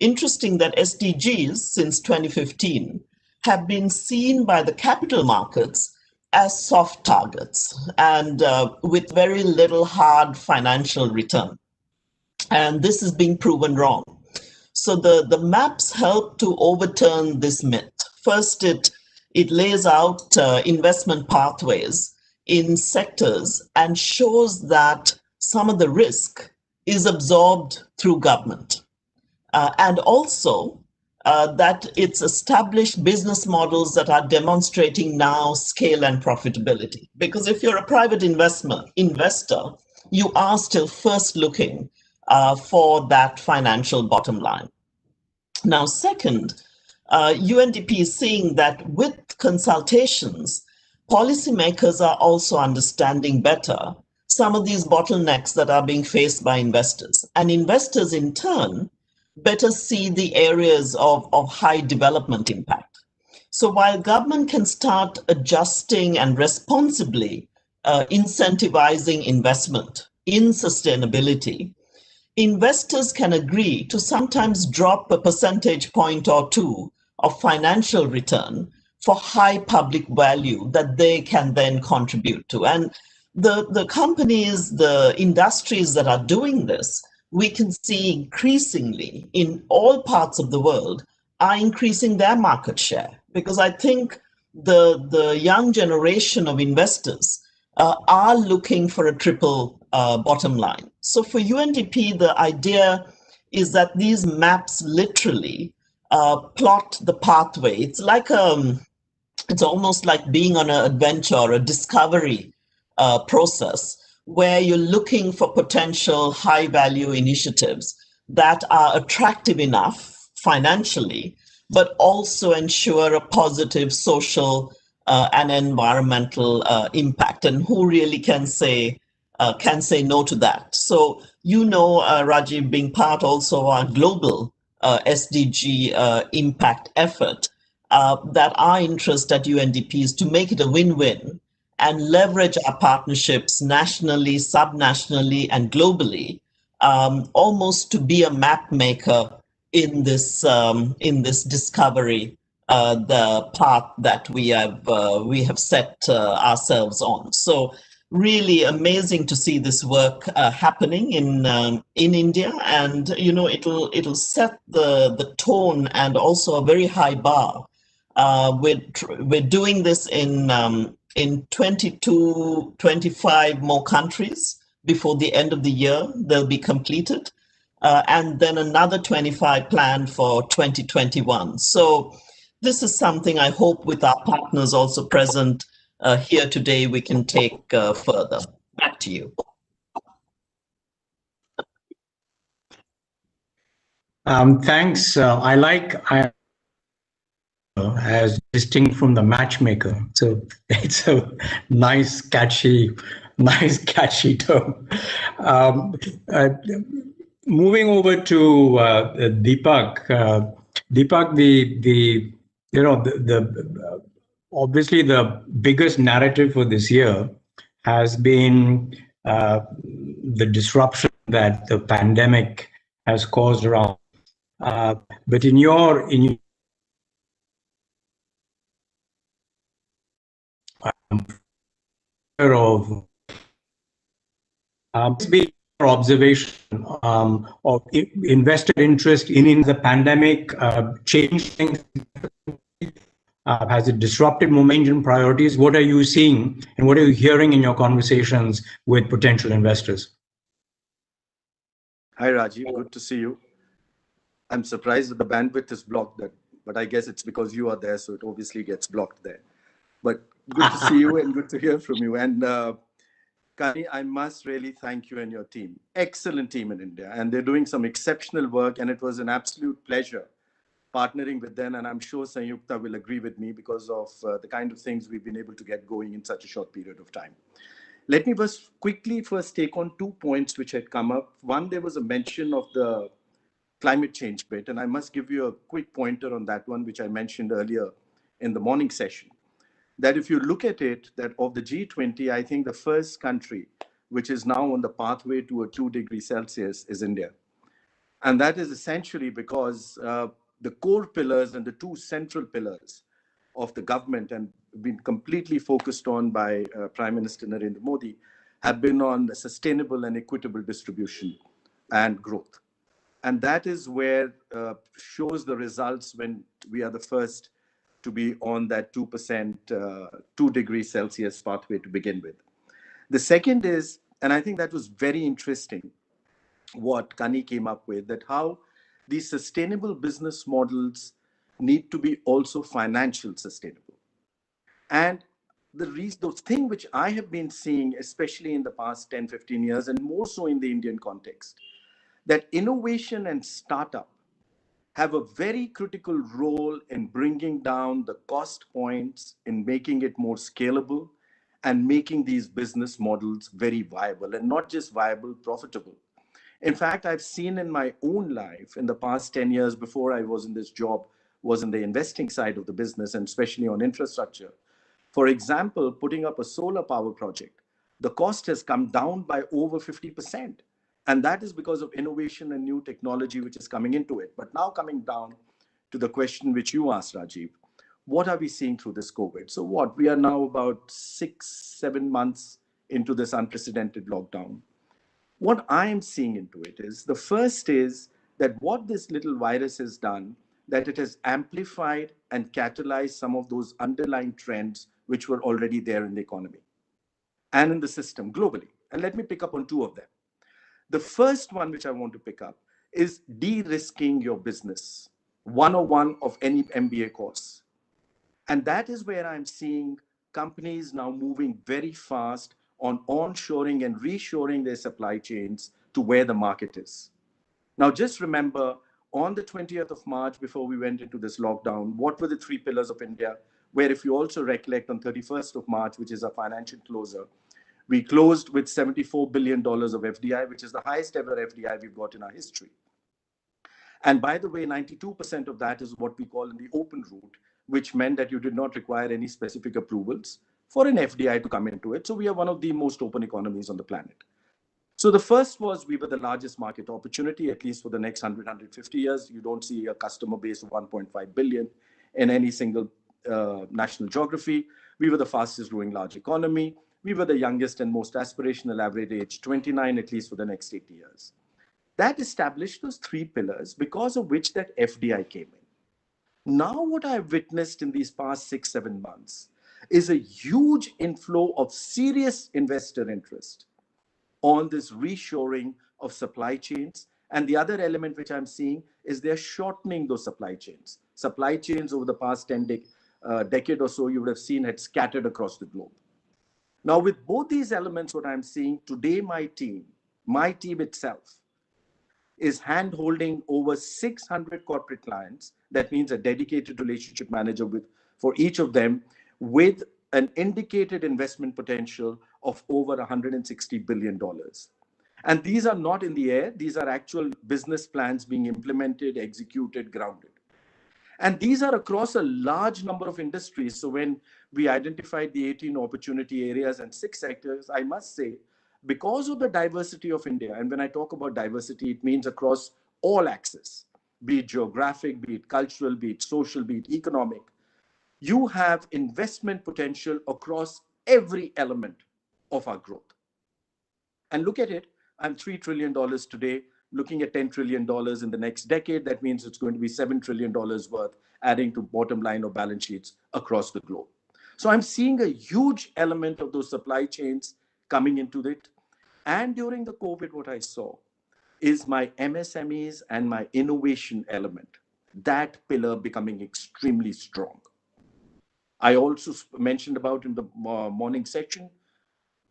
interesting that SDGs since 2015 have been seen by the capital markets as soft targets and with very little hard financial return. And this is being proven wrong. So the maps help to overturn this myth. First, it lays out investment pathways in sectors and shows that some of the risk is absorbed through government. And also that it's established business models that are demonstrating now scale and profitability. Because if you're a private investor, you are still first looking for that financial bottom line. Now, second, UNDP is seeing that with consultations, policymakers are also understanding better some of these bottlenecks that are being faced by investors. And investors, in turn, better see the areas of high development impact. So while government can start adjusting and responsibly incentivizing investment in sustainability, investors can agree to sometimes drop a percentage point or two of financial return for high public value that they can then contribute to. And the companies, the industries that are doing this, we can see increasingly in all parts of the world are increasing their market share. Because I think the young generation of investors are looking for a triple bottom line. So for UNDP, the idea is that these maps literally plot the pathway. It's like it's almost like being on an adventure, a discovery process, where you're looking for potential high-value initiatives that are attractive enough financially, but also ensure a positive social and environmental impact. And who really can say no to that? So, Rajiv, being part also of our global SDG impact effort, that our interest at UNDP is to make it a win-win and leverage our partnerships nationally, subnationally, and globally, almost to be a map maker in this discovery, the path that we have set ourselves on. So really amazing to see this work happening in India, and it'll set the tone and also a very high bar. We're doing this in 22, 25 more countries before the end of the year. They'll be completed, and then another 25 planned for 2021. So this is something I hope with our partners also present here today we can take further. Back to you. Thanks. I as distinct from the matchmaker. So it's a nice, catchy term. Moving over to Deepak. Deepak, the obviously the biggest narrative for this year has been the disruption that the pandemic has caused around. But in your of be your observation of investor interest in the pandemic changed things. Has it disrupted momentum priorities? What are you seeing and what are you hearing in your conversations with potential investors? Hi, Rajiv. Good to see you. I'm surprised that the bandwidth is blocked, but I guess it's because you are there, so it obviously gets blocked there. But good to see you and good to hear from you. And Kanni, I must really thank you and your team. Excellent team in India, and they're doing some exceptional work, and it was an absolute pleasure partnering with them, and I'm sure Sanyukta will agree with me because of the kind of things we've been able to get going in such a short period of time. Let me quickly first take on 2 points which had come up. One, there was a mention of the climate change bit, and I must give you a quick pointer on that one, which I mentioned earlier in the morning session. That if you look at it, that of the G20, I think the first country which is now on the pathway to a 2 degrees Celsius is India. And that is essentially because the core pillars and the 2 central pillars of the government and been completely focused on by Prime Minister Narendra Modi have been on sustainable and equitable distribution and growth. And that is where shows the results when we are the first to be on that 2%, 2 degrees Celsius pathway to begin with. The second is, and I think that was very interesting, what Kanni came up with, that how these sustainable business models need to be also financial sustainable. And the thing which I have been seeing, especially in the past 10, 15 years, and more so in the Indian context, that innovation and startup have a very critical role in bringing down the cost points, in making it more scalable, and making these business models very viable, and not just viable, profitable. In fact, I've seen in my own life in the past 10 years before I was in this job, was in the investing side of the business, and especially on infrastructure. For example, putting up a solar power project, the cost has come down by over 50%. And that is because of innovation and new technology which is coming into it. But now coming down to the question which you asked, Rajiv, what are we seeing through this COVID? So what, we are now about 6-7 months into this unprecedented lockdown. What I am seeing into it is, the first is that what this little virus has done, that it has amplified and catalyzed some of those underlying trends which were already there in the economy and in the system globally. And let me pick up on 2 of them. The first one which I want to pick up is de-risking your business, 101 of any MBA course. And that is where I'm seeing companies now moving very fast on onshoring and reshoring their supply chains to where the market is. Now, just remember, on the 20th of March, before we went into this lockdown, what were the 3 pillars of India? Where, if you also recollect, on 31st of March, which is a financial closer, we closed with $74 billion of FDI, which is the highest ever FDI we've got in our history. And by the way, 92% of that is what we call in the open route, which meant that you did not require any specific approvals for an FDI to come into it. So we are one of the most open economies on the planet. So the first was, we were the largest market opportunity, at least for the next 100, 150 years. You don't see a customer base of 1.5 billion in any single national geography. We were the fastest growing large economy. We were the youngest and most aspirational, average age 29, at least for the next 80 years. That established those 3 pillars, because of which that FDI came in. Now, what I've witnessed in these past 6-7 months is a huge inflow of serious investor interest on this reshoring of supply chains. And the other element which I'm seeing is they're shortening those supply chains. Supply chains over the past 10 decade or so, you would have seen had scattered across the globe. Now, with both these elements, what I'm seeing today, my team itself, is hand-holding over 600 corporate clients. That means a dedicated relationship manager for each of them, with an indicated investment potential of over $160 billion. And these are not in the air. These are actual business plans being implemented, executed, grounded. And these are across a large number of industries. So when we identified the 18 opportunity areas and 6 sectors, I must say, because of the diversity of India, and when I talk about diversity, it means across all axes, be it geographic, be it cultural, be it social, be it economic, you have investment potential across every element of our growth. And look at it, I'm $3 trillion today, looking at $10 trillion in the next decade. That means it's going to be $7 trillion worth adding to bottom line or balance sheets across the globe. So I'm seeing a huge element of those supply chains coming into it. And during the COVID, what I saw is my MSMEs and my innovation element, that pillar becoming extremely strong. I also mentioned about in the morning section,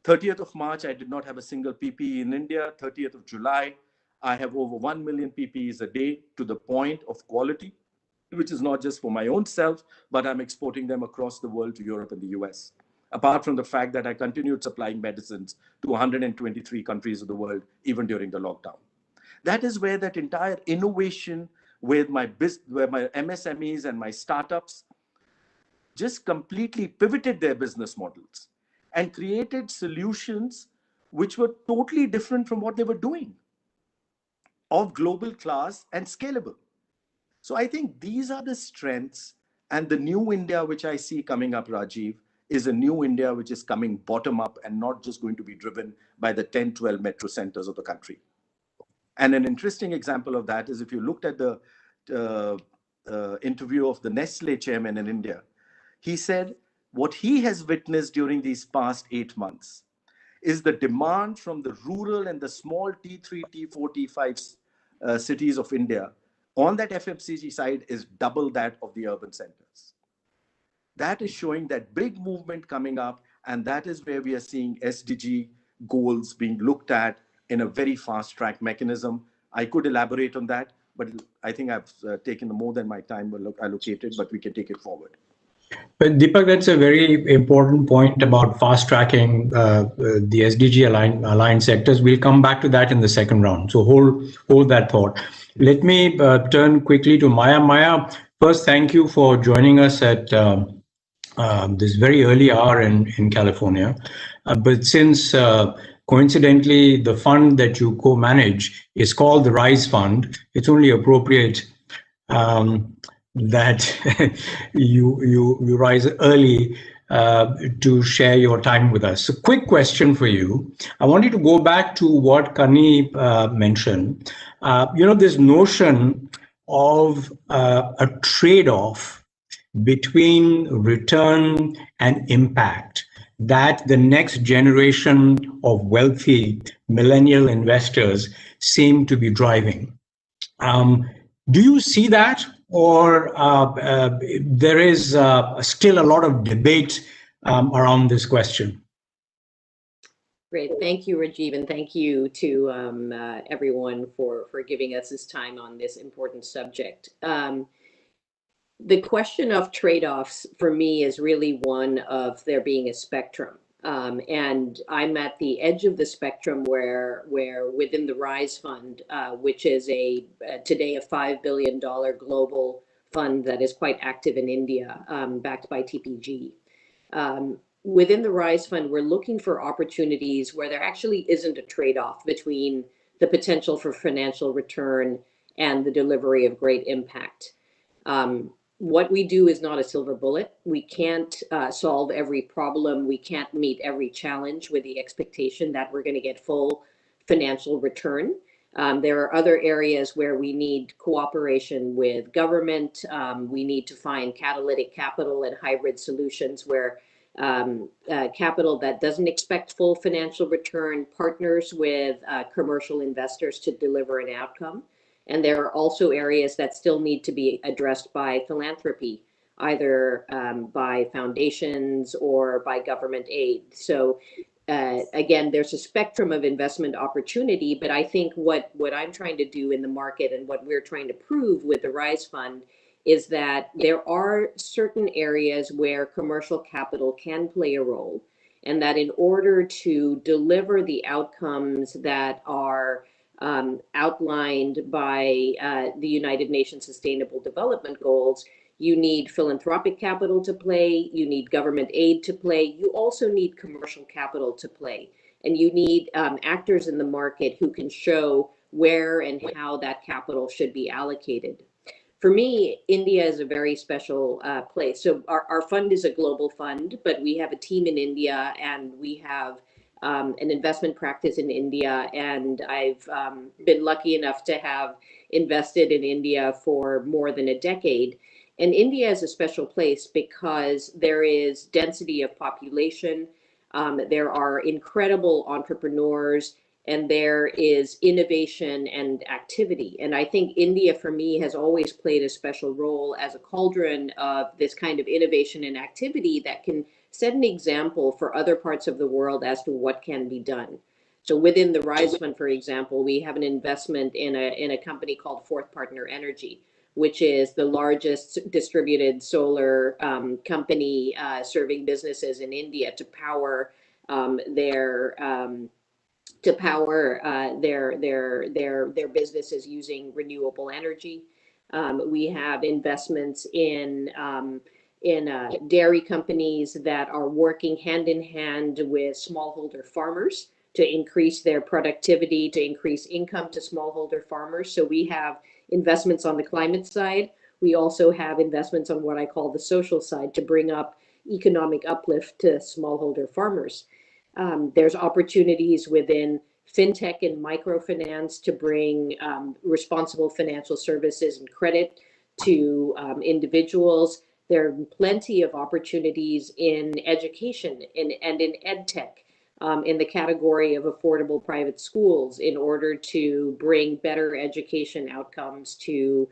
30th of March, I did not have a single PPE in India. 30th of July, I have over 1 million PPEs a day to the point of quality, which is not just for my own self, but I'm exporting them across the world to Europe and the US. Apart from the fact that I continued supplying medicines to 123 countries of the world, even during the lockdown. That is where that entire innovation where my MSMEs and my startups just completely pivoted their business models and created solutions which were totally different from what they were doing, of global class and scalable. So I think these are the strengths, and the new India which I see coming up, Rajiv, is a new India which is coming bottom up and not just going to be driven by the 10, 12 metro centers of the country. And an interesting example of that is if you looked at the interview of the Nestle chairman in India, he said what he has witnessed during these past 8 months is the demand from the rural and the small T3, T4, T5 cities of India on that FMCG side is double that of the urban centers. That is showing that big movement coming up, and that is where we are seeing SDG goals being looked at in a very fast track mechanism. I could elaborate on that, but I think I've taken more than my time allocated, but we can take it forward. But Deepak, that's a very important point about fast tracking the SDG aligned sectors. We'll come back to that in the second round. So hold that thought. Let me turn quickly to Maya. Maya, first, thank you for joining us at this very early hour in California. But since coincidentally the fund that you co-manage is called the RISE Fund, it's only appropriate that you rise early to share your time with us. So quick question for you. I wanted to go back to what Kanni mentioned. This notion of a trade-off between return and impact that the next generation of wealthy millennial investors seem to be driving. Do you see that? Or there is still a lot of debate around this question? Great, thank you, Rajiv, and thank you to everyone for giving us this time on this important subject. The question of trade-offs for me is really one of there being a spectrum. And I'm at the edge of the spectrum where within the RISE Fund, which is today a $5 billion global fund that is quite active in India, backed by TPG. Within the RISE Fund, we're looking for opportunities where there actually isn't a trade-off between the potential for financial return and the delivery of great impact. What we do is not a silver bullet. We can't solve every problem. We can't meet every challenge with the expectation that we're going to get full financial return. There are other areas where we need cooperation with government. We need to find catalytic capital and hybrid solutions where capital that doesn't expect full financial return partners with commercial investors to deliver an outcome. And there are also areas that still need to be addressed by philanthropy either by foundations or by government aid. So again, there's a spectrum of investment opportunity, but I think what I'm trying to do in the market and what we're trying to prove with the RISE Fund is that there are certain areas where commercial capital can play a role, and that in order to deliver the outcomes that are outlined by the United Nations Sustainable Development Goals, you need philanthropic capital to play, you need government aid to play, you also need commercial capital to play, and you need actors in the market who can show where and how that capital should be allocated. For me, India is a very special place. So our fund is a global fund, but we have a team in India and we have an investment practice in India. And I've been lucky enough to have invested in India for more than a decade. And India is a special place because there is density of population, there are incredible entrepreneurs, and there is innovation and activity. And I think India, for me, has always played a special role as a cauldron of this kind of innovation and activity that can set an example for other parts of the world as to what can be done. So within the RISE Fund, for example, we have an investment in a company called Fourth Partner Energy, which is the largest distributed solar company serving businesses in India to power their businesses using renewable energy. We have investments in dairy companies that are working hand in hand with smallholder farmers to increase their productivity, to increase income to smallholder farmers. So we have investments on the climate side. We also have investments on what I call the social side to bring up economic uplift to smallholder farmers. There's opportunities within fintech and microfinance to bring responsible financial services and credit to individuals. There are plenty of opportunities in education and in edtech in the category of affordable private schools in order to bring better education outcomes to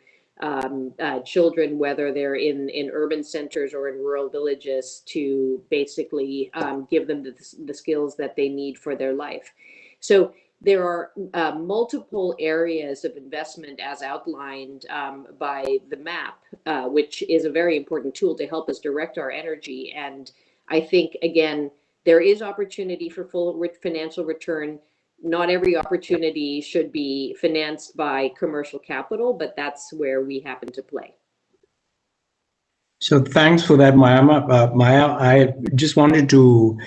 children, whether they're in urban centers or in rural villages, to basically give them the skills that they need for their life. So there are multiple areas of investment as outlined by the map, which is a very important tool to help us direct our energy. And I think, again, there is opportunity for full financial return. Not every opportunity should be financed by commercial capital, but that's where we happen to play. So thanks for that, Maya. Maya, I just wanted to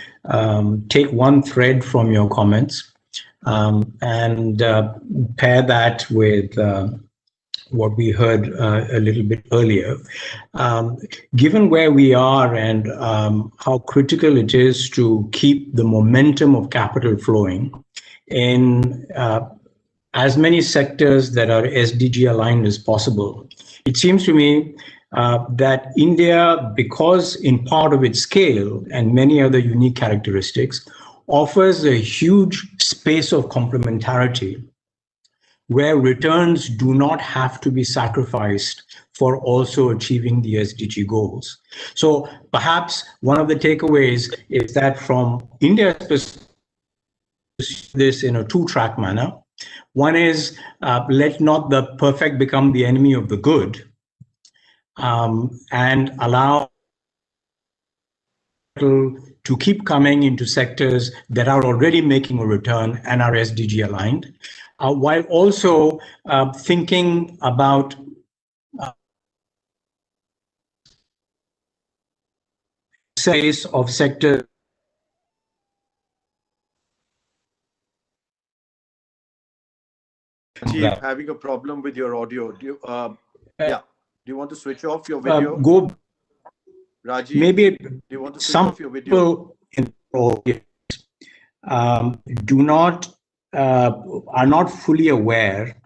take one thread from your comments and pair that with what we heard a little bit earlier. Given where we are and how critical it is to keep the momentum of capital flowing in as many sectors that are SDG aligned as possible, it seems to me that India, because in part of its scale and many other unique characteristics, offers a huge space of complementarity where returns do not have to be sacrificed for also achieving the SDG goals. So perhaps one of the takeaways is that from India's perspective, this in a two-track manner. One is let not the perfect become the enemy of the good, and allow to keep coming into sectors that are already making a return and are SDG aligned, while also thinking about space of sectors. Rajiv, having a problem with your audio. Do you, do you want to switch off your video? Rajiv, maybe do you want to switch some off your video? People are not fully aware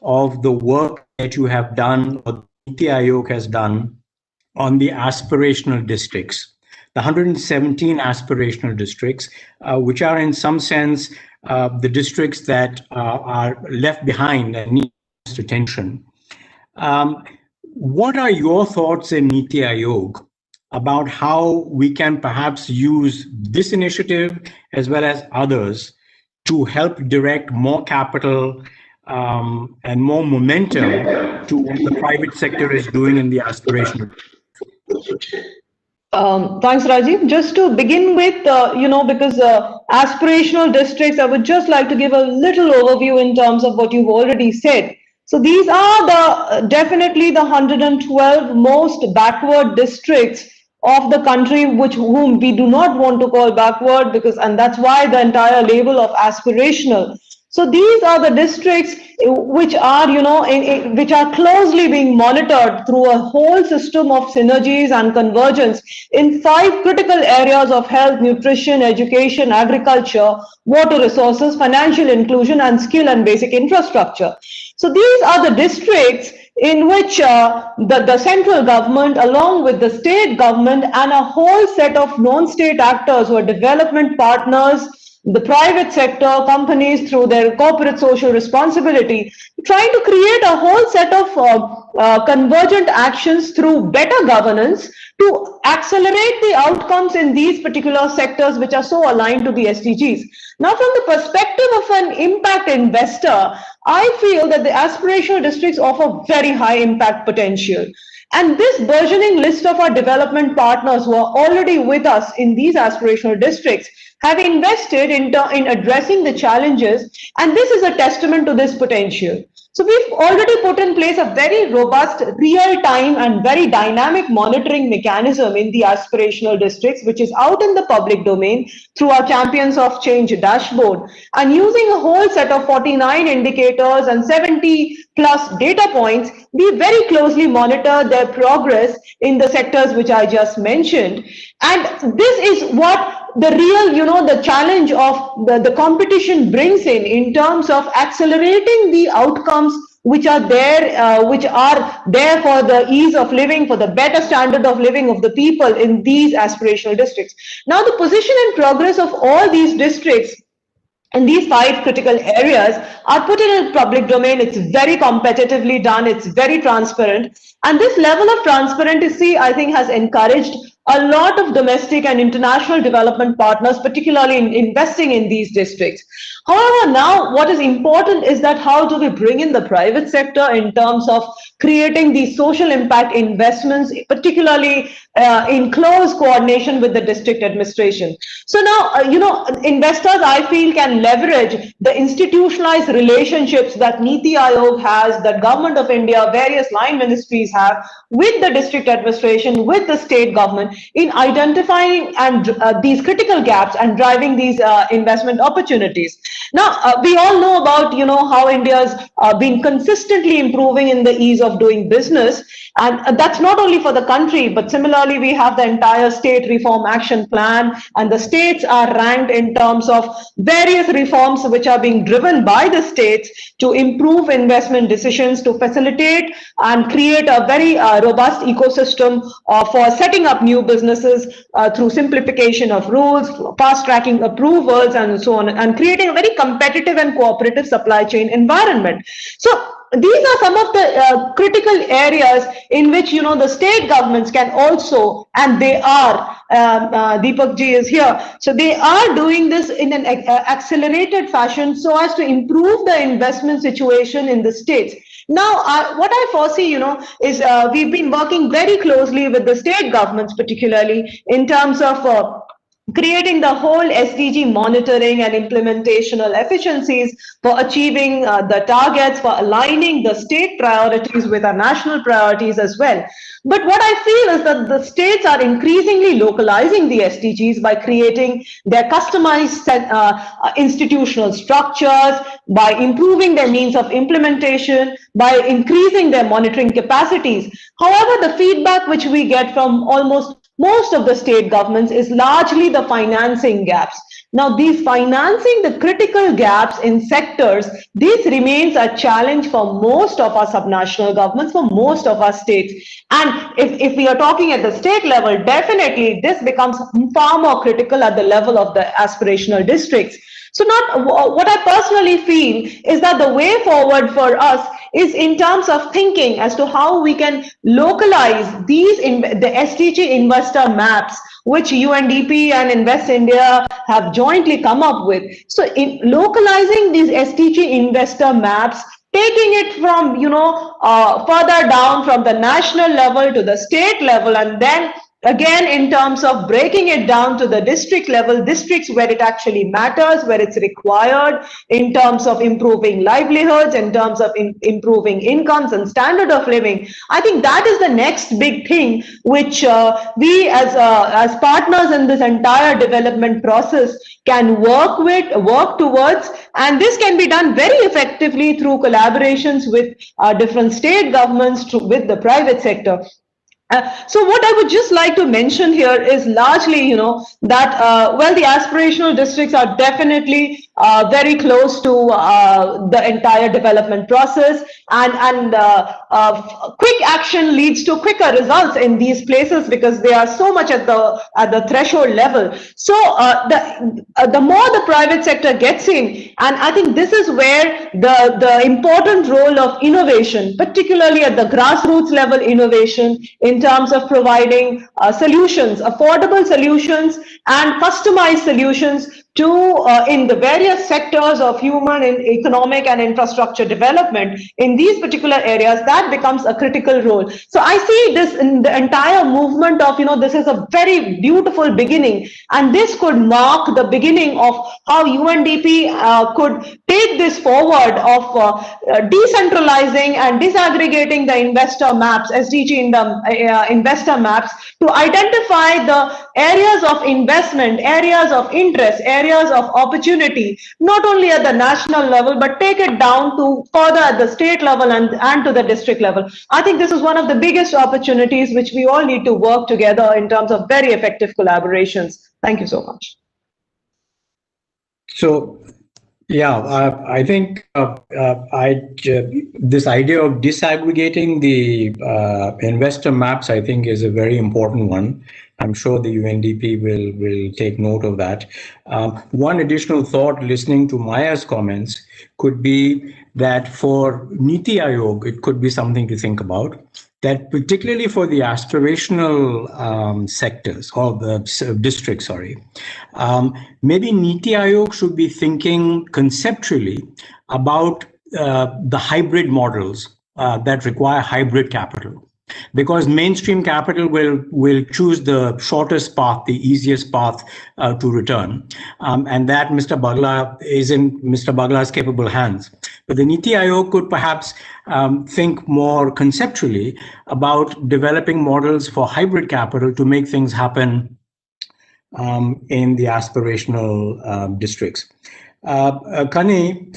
of the work that you have done, or NITI Aayog has done, on the aspirational districts. The 117 aspirational districts, which are in some sense the districts that are left behind and need attention. what are your thoughts in NITI Aayog about how we can perhaps use this initiative as well as others to help direct more capital and more momentum to what the private sector is doing in the aspirational? Thanks, Rajiv. Just to begin with, because aspirational districts, I would just like to give a little overview in terms of what you've already said. So these are definitely the 112 most backward districts of the country, whom we do not want to call backward, and that's why the entire label of aspirational. So these are the districts which are, which are closely being monitored through a whole system of synergies and convergence in 5 critical areas of health, nutrition, education, agriculture, water resources, financial inclusion, and skill and basic infrastructure. So these are the districts in which the central government, along with the state government and a whole set of non-state actors who are development partners, the private sector, companies through their corporate social responsibility, trying to create a whole set of convergent actions through better governance to accelerate the outcomes in these particular sectors which are so aligned to the SDGs. Now, from the perspective of an impact investor, I feel that the aspirational districts offer very high impact potential. And this burgeoning list of our development partners who are already with us in these aspirational districts have invested in addressing the challenges, and this is a testament to this potential. So we've already put in place a very robust, real-time and very dynamic monitoring mechanism in the aspirational districts, which is out in the public domain through our Champions of Change dashboard. And using a whole set of 49 indicators and 70 plus data points, we very closely monitor their progress in the sectors which I just mentioned. And this is what the real, the challenge of the competition brings in terms of accelerating the outcomes which are there for the ease of living, for the better standard of living of the people in these aspirational districts. Now, the position and progress of all these districts and these 5 critical areas are put in a public domain. It's very competitively done. It's very transparent. And this level of transparency, I think, has encouraged a lot of domestic and international development partners, particularly in investing in these districts. However, now what is important is that how do we bring in the private sector in terms of creating these social impact investments, particularly in close coordination with the district administration. So now, investors, I feel, can leverage the institutionalized relationships that NITI Aayog has, that Government of India, various line ministries have with the district administration, with the state government, in identifying and these critical gaps and driving these investment opportunities. Now, we all know about, how India's been consistently improving in the ease of doing business. And that's not only for the country, but similarly, we have the entire state reform action plan, and the states are ranked in terms of various reforms which are being driven by the states to improve investment decisions, to facilitate and create a very robust ecosystem for setting up new businesses through simplification of rules, fast tracking approvals, and so on, and creating a very competitive and cooperative supply chain environment. So these are some of the critical areas in which, the state governments can also, and they are, Deepak ji is here, so they are doing this in an accelerated fashion so as to improve the investment situation in the states. Now, what I foresee, is we've been working very closely with the state governments, particularly in terms of creating the whole SDG monitoring and implementational efficiencies for achieving the targets, for aligning the state priorities with our national priorities as well. But what I feel is that the states are increasingly localizing the SDGs by creating their customized institutional structures, by improving their means of implementation, by increasing their monitoring capacities. However, the feedback which we get from most of the state governments is largely the financing gaps. Now, these financing the critical gaps in sectors, this remains a challenge for most of our subnational governments, for most of our states. And if we are talking at the state level, definitely this becomes far more critical at the level of the aspirational districts. So what I personally feel is that the way forward for us is in terms of thinking as to how we can localize the SDG investor maps, which UNDP and Invest India have jointly come up with. So in localizing these SDG investor maps, taking it from, further down from the national level to the state level, and then again, in terms of breaking it down to the district level, districts where it actually matters, where it's required, in terms of improving livelihoods, in terms of improving incomes and standard of living. I think that is the next big thing which we as partners in this entire development process can work towards, and this can be done very effectively through collaborations with different state governments, with the private sector. So what I would just like to mention here is largely, that, well, the aspirational districts are definitely very close to the entire development process, and quick action leads to quicker results in these places because they are so much at the threshold level. So the more the private sector gets in, and I think this is where the important role of innovation, particularly at the grassroots level innovation, in terms of providing solutions, affordable solutions and customized solutions to in the various sectors of human and economic and infrastructure development in these particular areas, that becomes a critical role. So I see this in the entire movement of, this is a very beautiful beginning, and this could mark the beginning of how UNDP could take this forward of decentralizing and disaggregating the investor maps, SDG in the investor maps, to identify the areas of investment, areas of interest, areas of opportunity, not only at the national level, but take it down to further at the state level and to the district level. I think this is one of the biggest opportunities which we all need to work together in terms of very effective collaborations. Thank you so much. So, yeah, I think this idea of disaggregating the investor maps, I think, is a very important one. I'm sure the UNDP will take note of that. One additional thought, listening to Maya's comments, could be that for NITI Aayog, it could be something to think about, that particularly for the aspirational sectors, or the districts, maybe NITI Aayog should be thinking conceptually about the hybrid models that require hybrid capital. Because mainstream capital will choose the shortest path, the easiest path to return. And that, Mr. Bagla, is in Mr. Bagla's capable hands. But the NITI Aayog could perhaps think more conceptually about developing models for hybrid capital to make things happen in the aspirational districts. Kanni,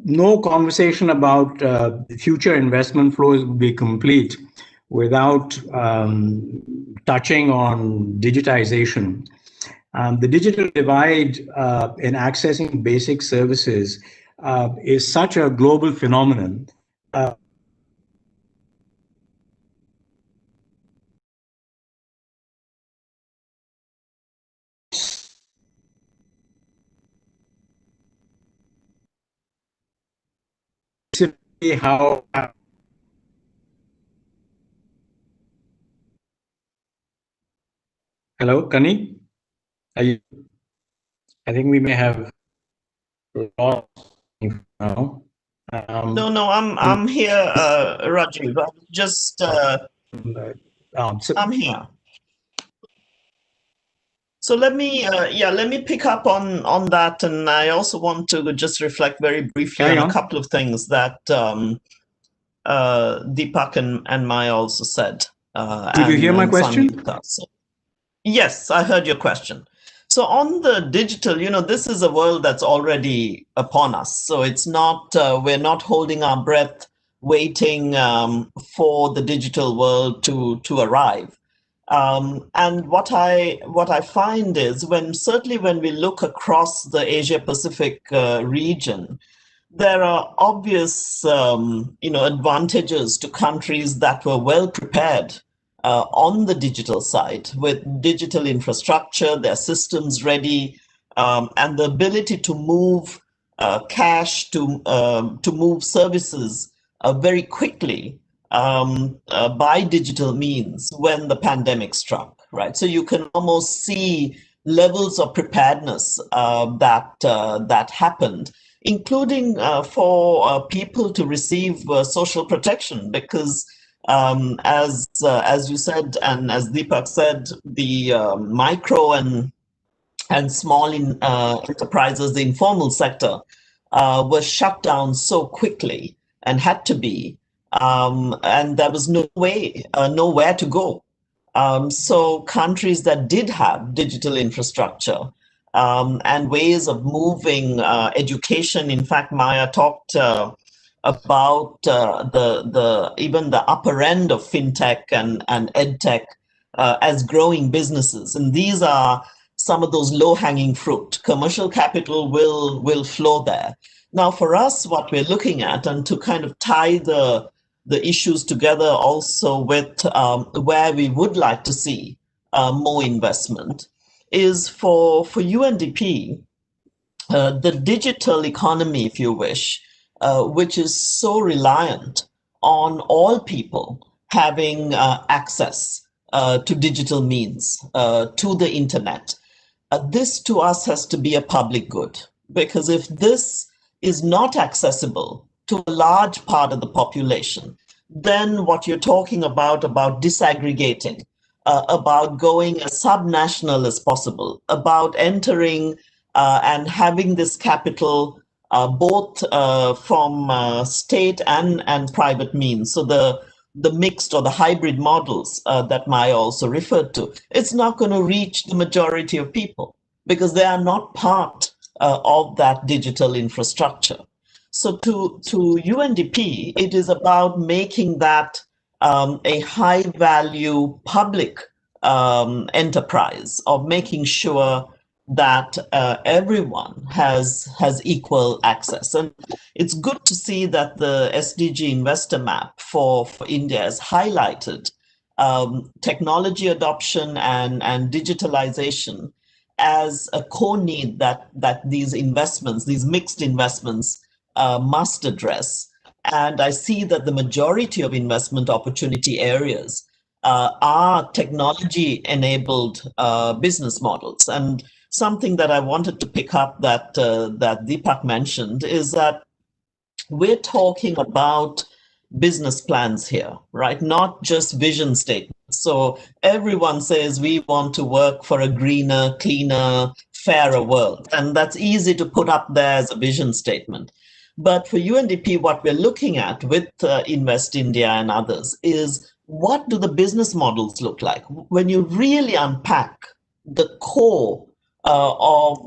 no conversation about future investment flows would be complete without touching on digitization. The digital divide in accessing basic services is such a global phenomenon. How hello, Kanni? Are you? I think we may have lost you now. No, I'm here, Rajiv. I'm just I'm here. So let me pick up on that, and I also want to just reflect very briefly on a couple of things that Deepak and Maya also said. Did you hear my question? Sanyukta. So, yes, I heard your question. So on the digital, this is a world that's already upon us. So it's not, we're not holding our breath, waiting for the digital world to arrive. And what I find is certainly when we look across the Asia Pacific region, there are obvious advantages to countries that were well prepared on the digital side, with digital infrastructure, their systems ready, and the ability to move cash to move services very quickly by digital means when the pandemic struck, right? So you can almost see levels of preparedness that happened, including for people to receive social protection, because as you said, and as Deepak said, the micro and small enterprises, the informal sector, were shut down so quickly and had to be, and there was no way, nowhere to go. So countries that did have digital infrastructure and ways of moving education, in fact, Maya talked about even the upper end of fintech and edtech as growing businesses, and these are some of those low-hanging fruit. Commercial capital will flow there. Now, for us, what we're looking at, and to kind of tie the issues together also with where we would like to see more investment, is for UNDP, the digital economy, if you wish, which is so reliant on all people having access to digital means, to the internet. This to us has to be a public good, because if this is not accessible to a large part of the population, then what you're talking about disaggregating, about going as subnational as possible, about entering and having this capital both from state and private means. So the mixed or the hybrid models that Maya also referred to, it's not going to reach the majority of people because they are not part of that digital infrastructure. So to UNDP, it is about making that a high value public enterprise, of making sure that everyone has equal access. And it's good to see that the SDG investor map for India has highlighted technology adoption and digitalization as a core need that these investments, these mixed investments, must address. And I see that the majority of investment opportunity areas are technology-enabled business models. And something that I wanted to pick up that Deepak mentioned is that we're talking about business plans here, right? Not just vision statements. So everyone says we want to work for a greener, cleaner, fairer world. And that's easy to put up there as a vision statement. But for UNDP, what we're looking at with Invest India and others is, what do the business models look like? When you really unpack the core of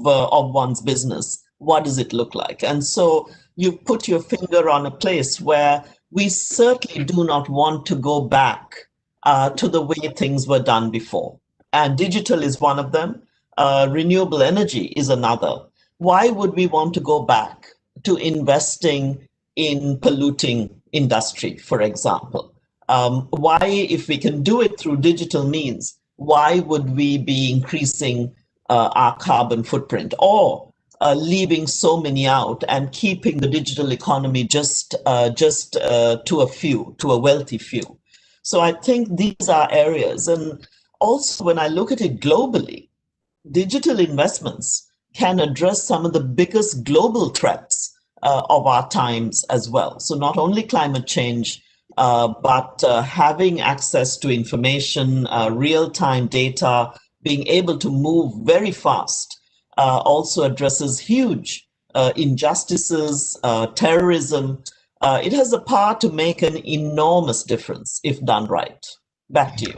one's business, what does it look like? And so you put your finger on a place where we certainly do not want to go back to the way things were done before. And digital is one of them. Renewable energy is another. Why would we want to go back to investing in polluting industry, for example? Why, if we can do it through digital means, why would we be increasing our carbon footprint, or leaving so many out and keeping the digital economy just to a few, to a wealthy few? So I think these are areas. And also when I look at it globally, digital investments can address some of the biggest global threats of our times as well. So not only climate change, but having access to information, real-time data, being able to move very fast, also addresses huge injustices, terrorism. It has the power to make an enormous difference if done right. Back to you.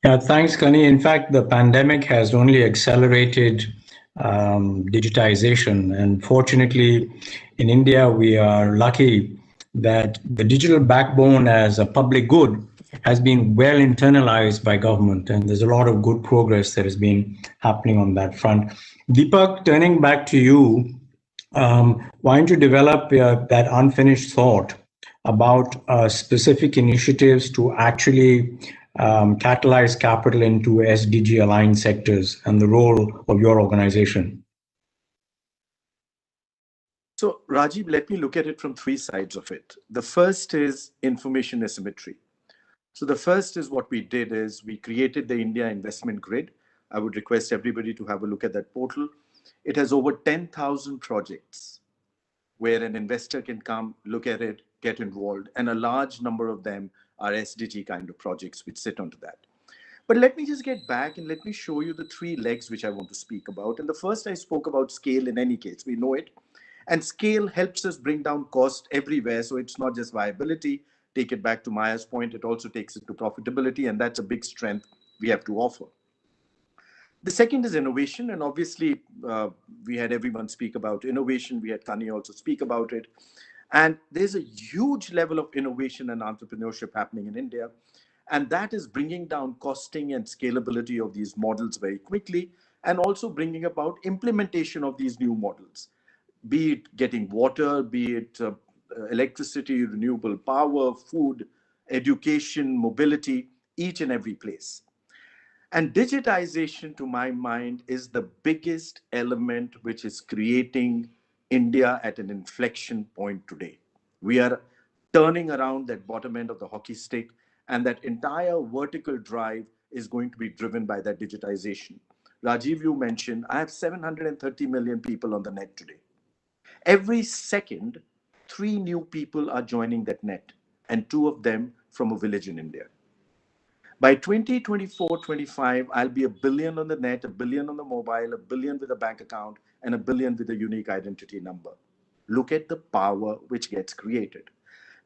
Yeah, thanks, Kanni. In fact, the pandemic has only accelerated digitization. And fortunately, in India, we are lucky that the digital backbone as a public good has been well internalized by government. And there's a lot of good progress that has been happening on that front. Deepak, turning back to you, why don't you develop that unfinished thought about specific initiatives to actually catalyze capital into SDG aligned sectors and the role of your organization? So Rajiv, let me look at it from three sides of it. The first is information asymmetry. So the first is what we did is we created the India Investment Grid. I would request everybody to have a look at that portal. It has over 10,000 projects where an investor can come, look at it, get involved, and a large number of them are SDG kind of projects which sit onto that. But let me just get back and let me show you the three legs which I want to speak about. And the first, I spoke about scale. In any case, we know it. And scale helps us bring down cost everywhere. So it's not just viability. Take it back to Maya's point, it also takes it to profitability, and that's a big strength we have to offer. The second is innovation, and obviously we had everyone speak about innovation. We had Kanni also speak about it. And there's a huge level of innovation and entrepreneurship happening in India. And that is bringing down costing and scalability of these models very quickly, and also bringing about implementation of these new models, be it getting water, be it electricity, renewable power, food, education, mobility, each and every place. And digitization, to my mind, is the biggest element which is creating India at an inflection point today. We are turning around that bottom end of the hockey stick, and that entire vertical drive is going to be driven by that digitization. Rajiv, you mentioned, I have 730 million people on the net today. Every second, 3 new people are joining that net, and 2 of them from a village in India. By 2024-25, I'll be 1 billion on the net, 1 billion on the mobile, 1 billion with a bank account, and 1 billion with a unique identity number. Look at the power which gets created.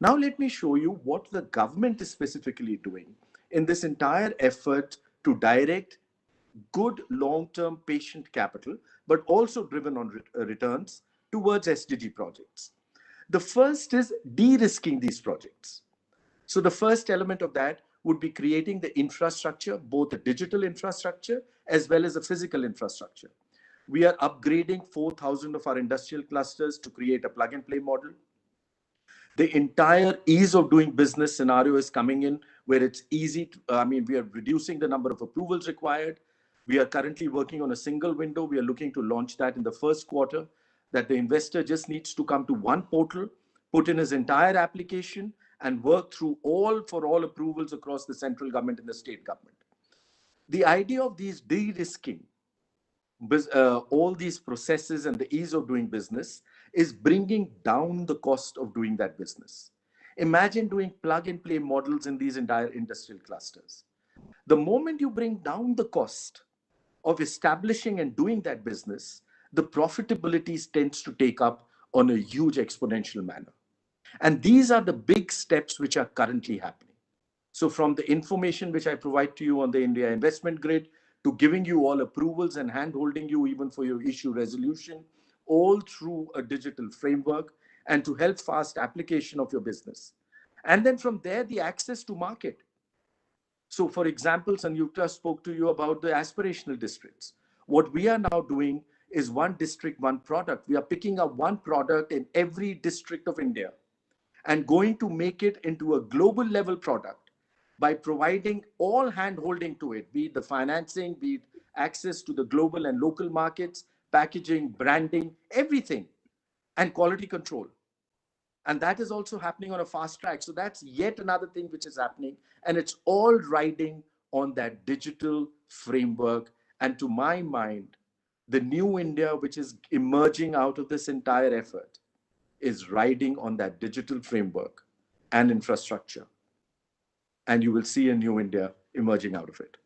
Now let me show you what the government is specifically doing in this entire effort to direct good long-term patient capital, but also driven on returns towards SDG projects. The first is de-risking these projects. So the first element of that would be creating the infrastructure, both the digital infrastructure as well as the physical infrastructure. We are upgrading 4,000 of our industrial clusters to create a plug-and-play model. The entire ease of doing business scenario is coming in where it's easy to, we are reducing the number of approvals required. We are currently working on a single window. We are looking to launch that in the first quarter, that the investor just needs to come to one portal, put in his entire application, and work through all approvals across the central government and the state government. The idea of these de-risking, all these processes and the ease of doing business is bringing down the cost of doing that business. Imagine doing plug-and-play models in these entire industrial clusters. The moment you bring down the cost of establishing and doing that business, the profitability tends to take up on a huge exponential manner. And these are the big steps which are currently happening. So from the information which I provide to you on the India Investment Grid, to giving you all approvals and hand-holding you even for your issue resolution, all through a digital framework, and to help fast application of your business. And then from there, the access to market. So for example, Sanyukta spoke to you about the aspirational districts. What we are now doing is one district, one product. We are picking up one product in every district of India and going to make it into a global level product by providing all hand-holding to it, be it the financing, be it access to the global and local markets, packaging, branding, everything, and quality control. And that is also happening on a fast track. So that's yet another thing which is happening, and it's all riding on that digital framework. And to my mind, the new India which is emerging out of this entire effort is riding on that digital framework and infrastructure. And you will see a new India emerging out of it.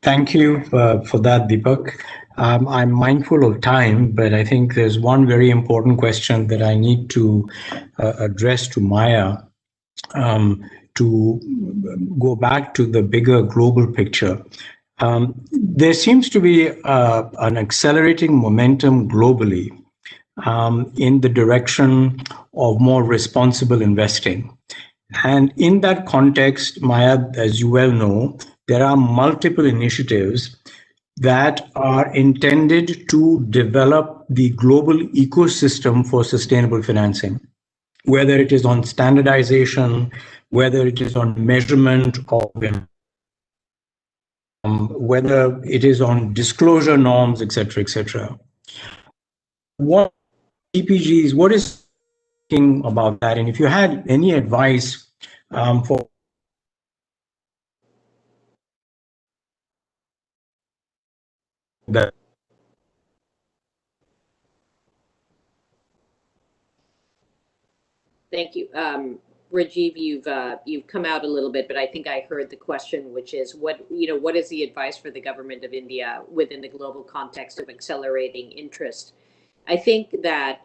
Thank you for that, Deepak. I'm mindful of time, but I think there's one very important question that I need to address to Maya to go back to the bigger global picture. There seems to be an accelerating momentum globally in the direction of more responsible investing. And in that context, Maya, as you well know, there are multiple initiatives that are intended to develop the global ecosystem for sustainable financing, whether it is on standardization, whether it is on measurement of whether it is on disclosure norms, etc., etc. what CPGs, what is thinking about that? And if you had any advice for that. Thank you. Rajiv, you've come out a little bit, but I think I heard the question, which is what is the advice for the government of India within the global context of accelerating interest? I think that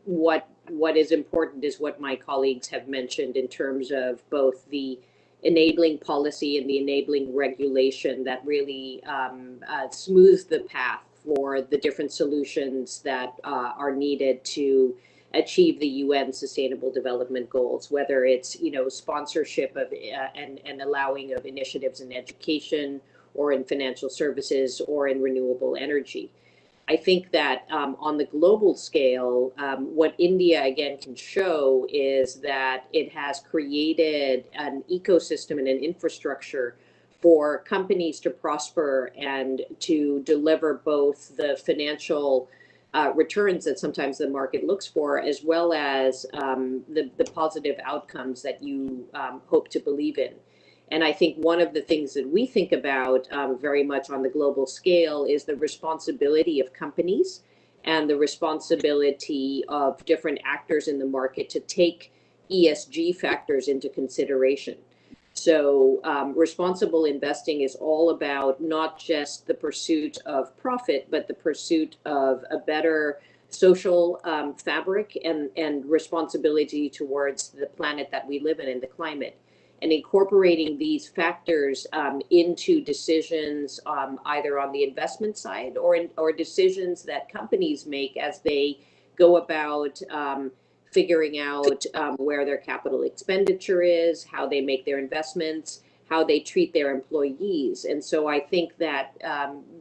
what is important is what my colleagues have mentioned in terms of both the enabling policy and the enabling regulation that really smooths the path for the different solutions that are needed to achieve the UN Sustainable Development Goals, whether it's sponsorship of and allowing of initiatives in education or in financial services or in renewable energy. I think that on the global scale, what India again can show is that it has created an ecosystem and an infrastructure for companies to prosper and to deliver both the financial returns that sometimes the market looks for, as well as the positive outcomes that you hope to believe in. And I think one of the things that we think about very much on the global scale is the responsibility of companies and the responsibility of different actors in the market to take ESG factors into consideration. So responsible investing is all about not just the pursuit of profit, but the pursuit of a better social fabric and responsibility towards the planet that we live in and the climate. And incorporating these factors into decisions either on the investment side or decisions that companies make as they go about figuring out where their capital expenditure is, how they make their investments, how they treat their employees. And so I think that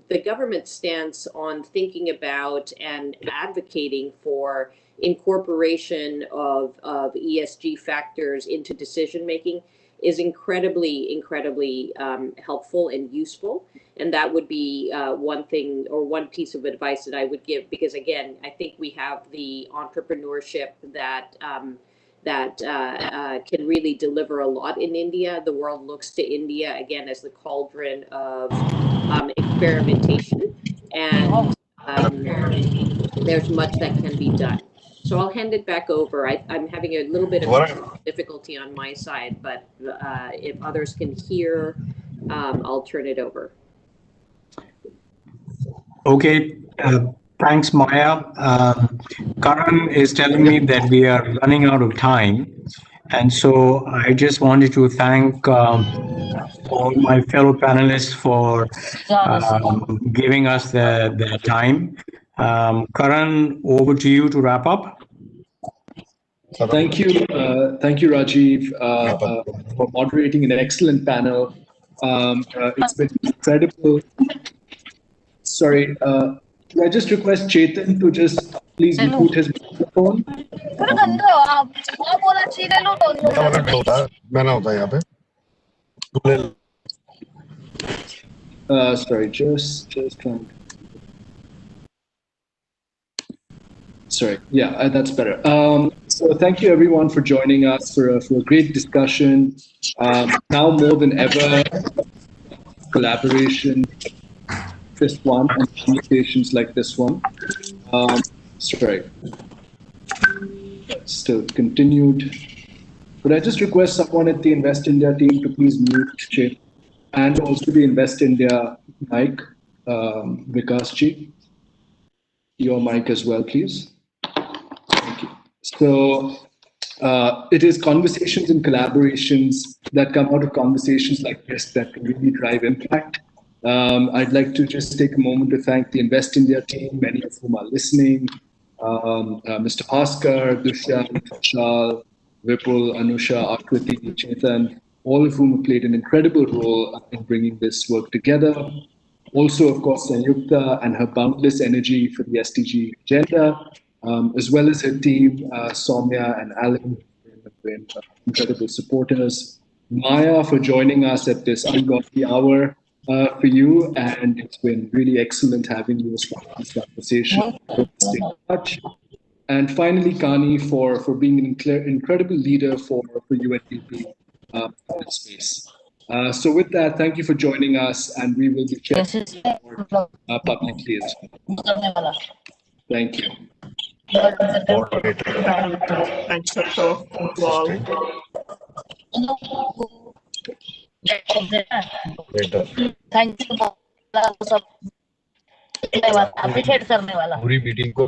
the government stance on thinking about and advocating for incorporation of ESG factors into decision making is incredibly helpful and useful. And that would be one thing or one piece of advice that I would give, because again, I think we have the entrepreneurship that can really deliver a lot in India. The world looks to India again as the cauldron of experimentation, and there's much that can be done. So I'll hand it back over. I'm having a little bit of difficulty on my side, but if others can hear, I'll turn it over. Okay, thanks, Maya. Karan is telling me that we are running out of time. And so I just wanted to thank all my fellow panelists for giving us their time. Karan, over to you to wrap up. Thank you, Rajiv, for moderating an excellent panel. It's been incredible. Sorry, can I just request Chetan to just please mute his microphone? Sorry, just trying. Sorry, yeah, that's better. So thank you everyone for joining us for a great discussion. Now more than ever, collaboration, this one, and conversations like this one. Sorry, still continued. Could I just request someone at the Invest India team to please mute Chet and also the Invest India mic, Vikasji, your mic as well, please. Thank you. So it is conversations and collaborations that come out of conversations like this that can really drive impact. I'd like to just take a moment to thank the Invest India team, many of whom are listening, Mr. Bhaskar, Dushyant, Vishal, Vipul, Anusha, Akriti, Chetan, all of whom have played an incredible role in bringing this work together. Also, of course, Sanyukta and her boundless energy for the SDG agenda, as well as her team, Soumya and Alan, who have been incredible supporters. Maya for joining us at this ungodly hour. for you, and it's been really excellent having you as part of this conversation. Stay in touch. And finally, Kanni, for being an incredible leader for UNDP in this space. So with that, thank you for joining us, and we will be sharing publicly as well. Thank you. Thanks, Dr. Lall. Thank you सब appreciate करने वाला पूरी meeting को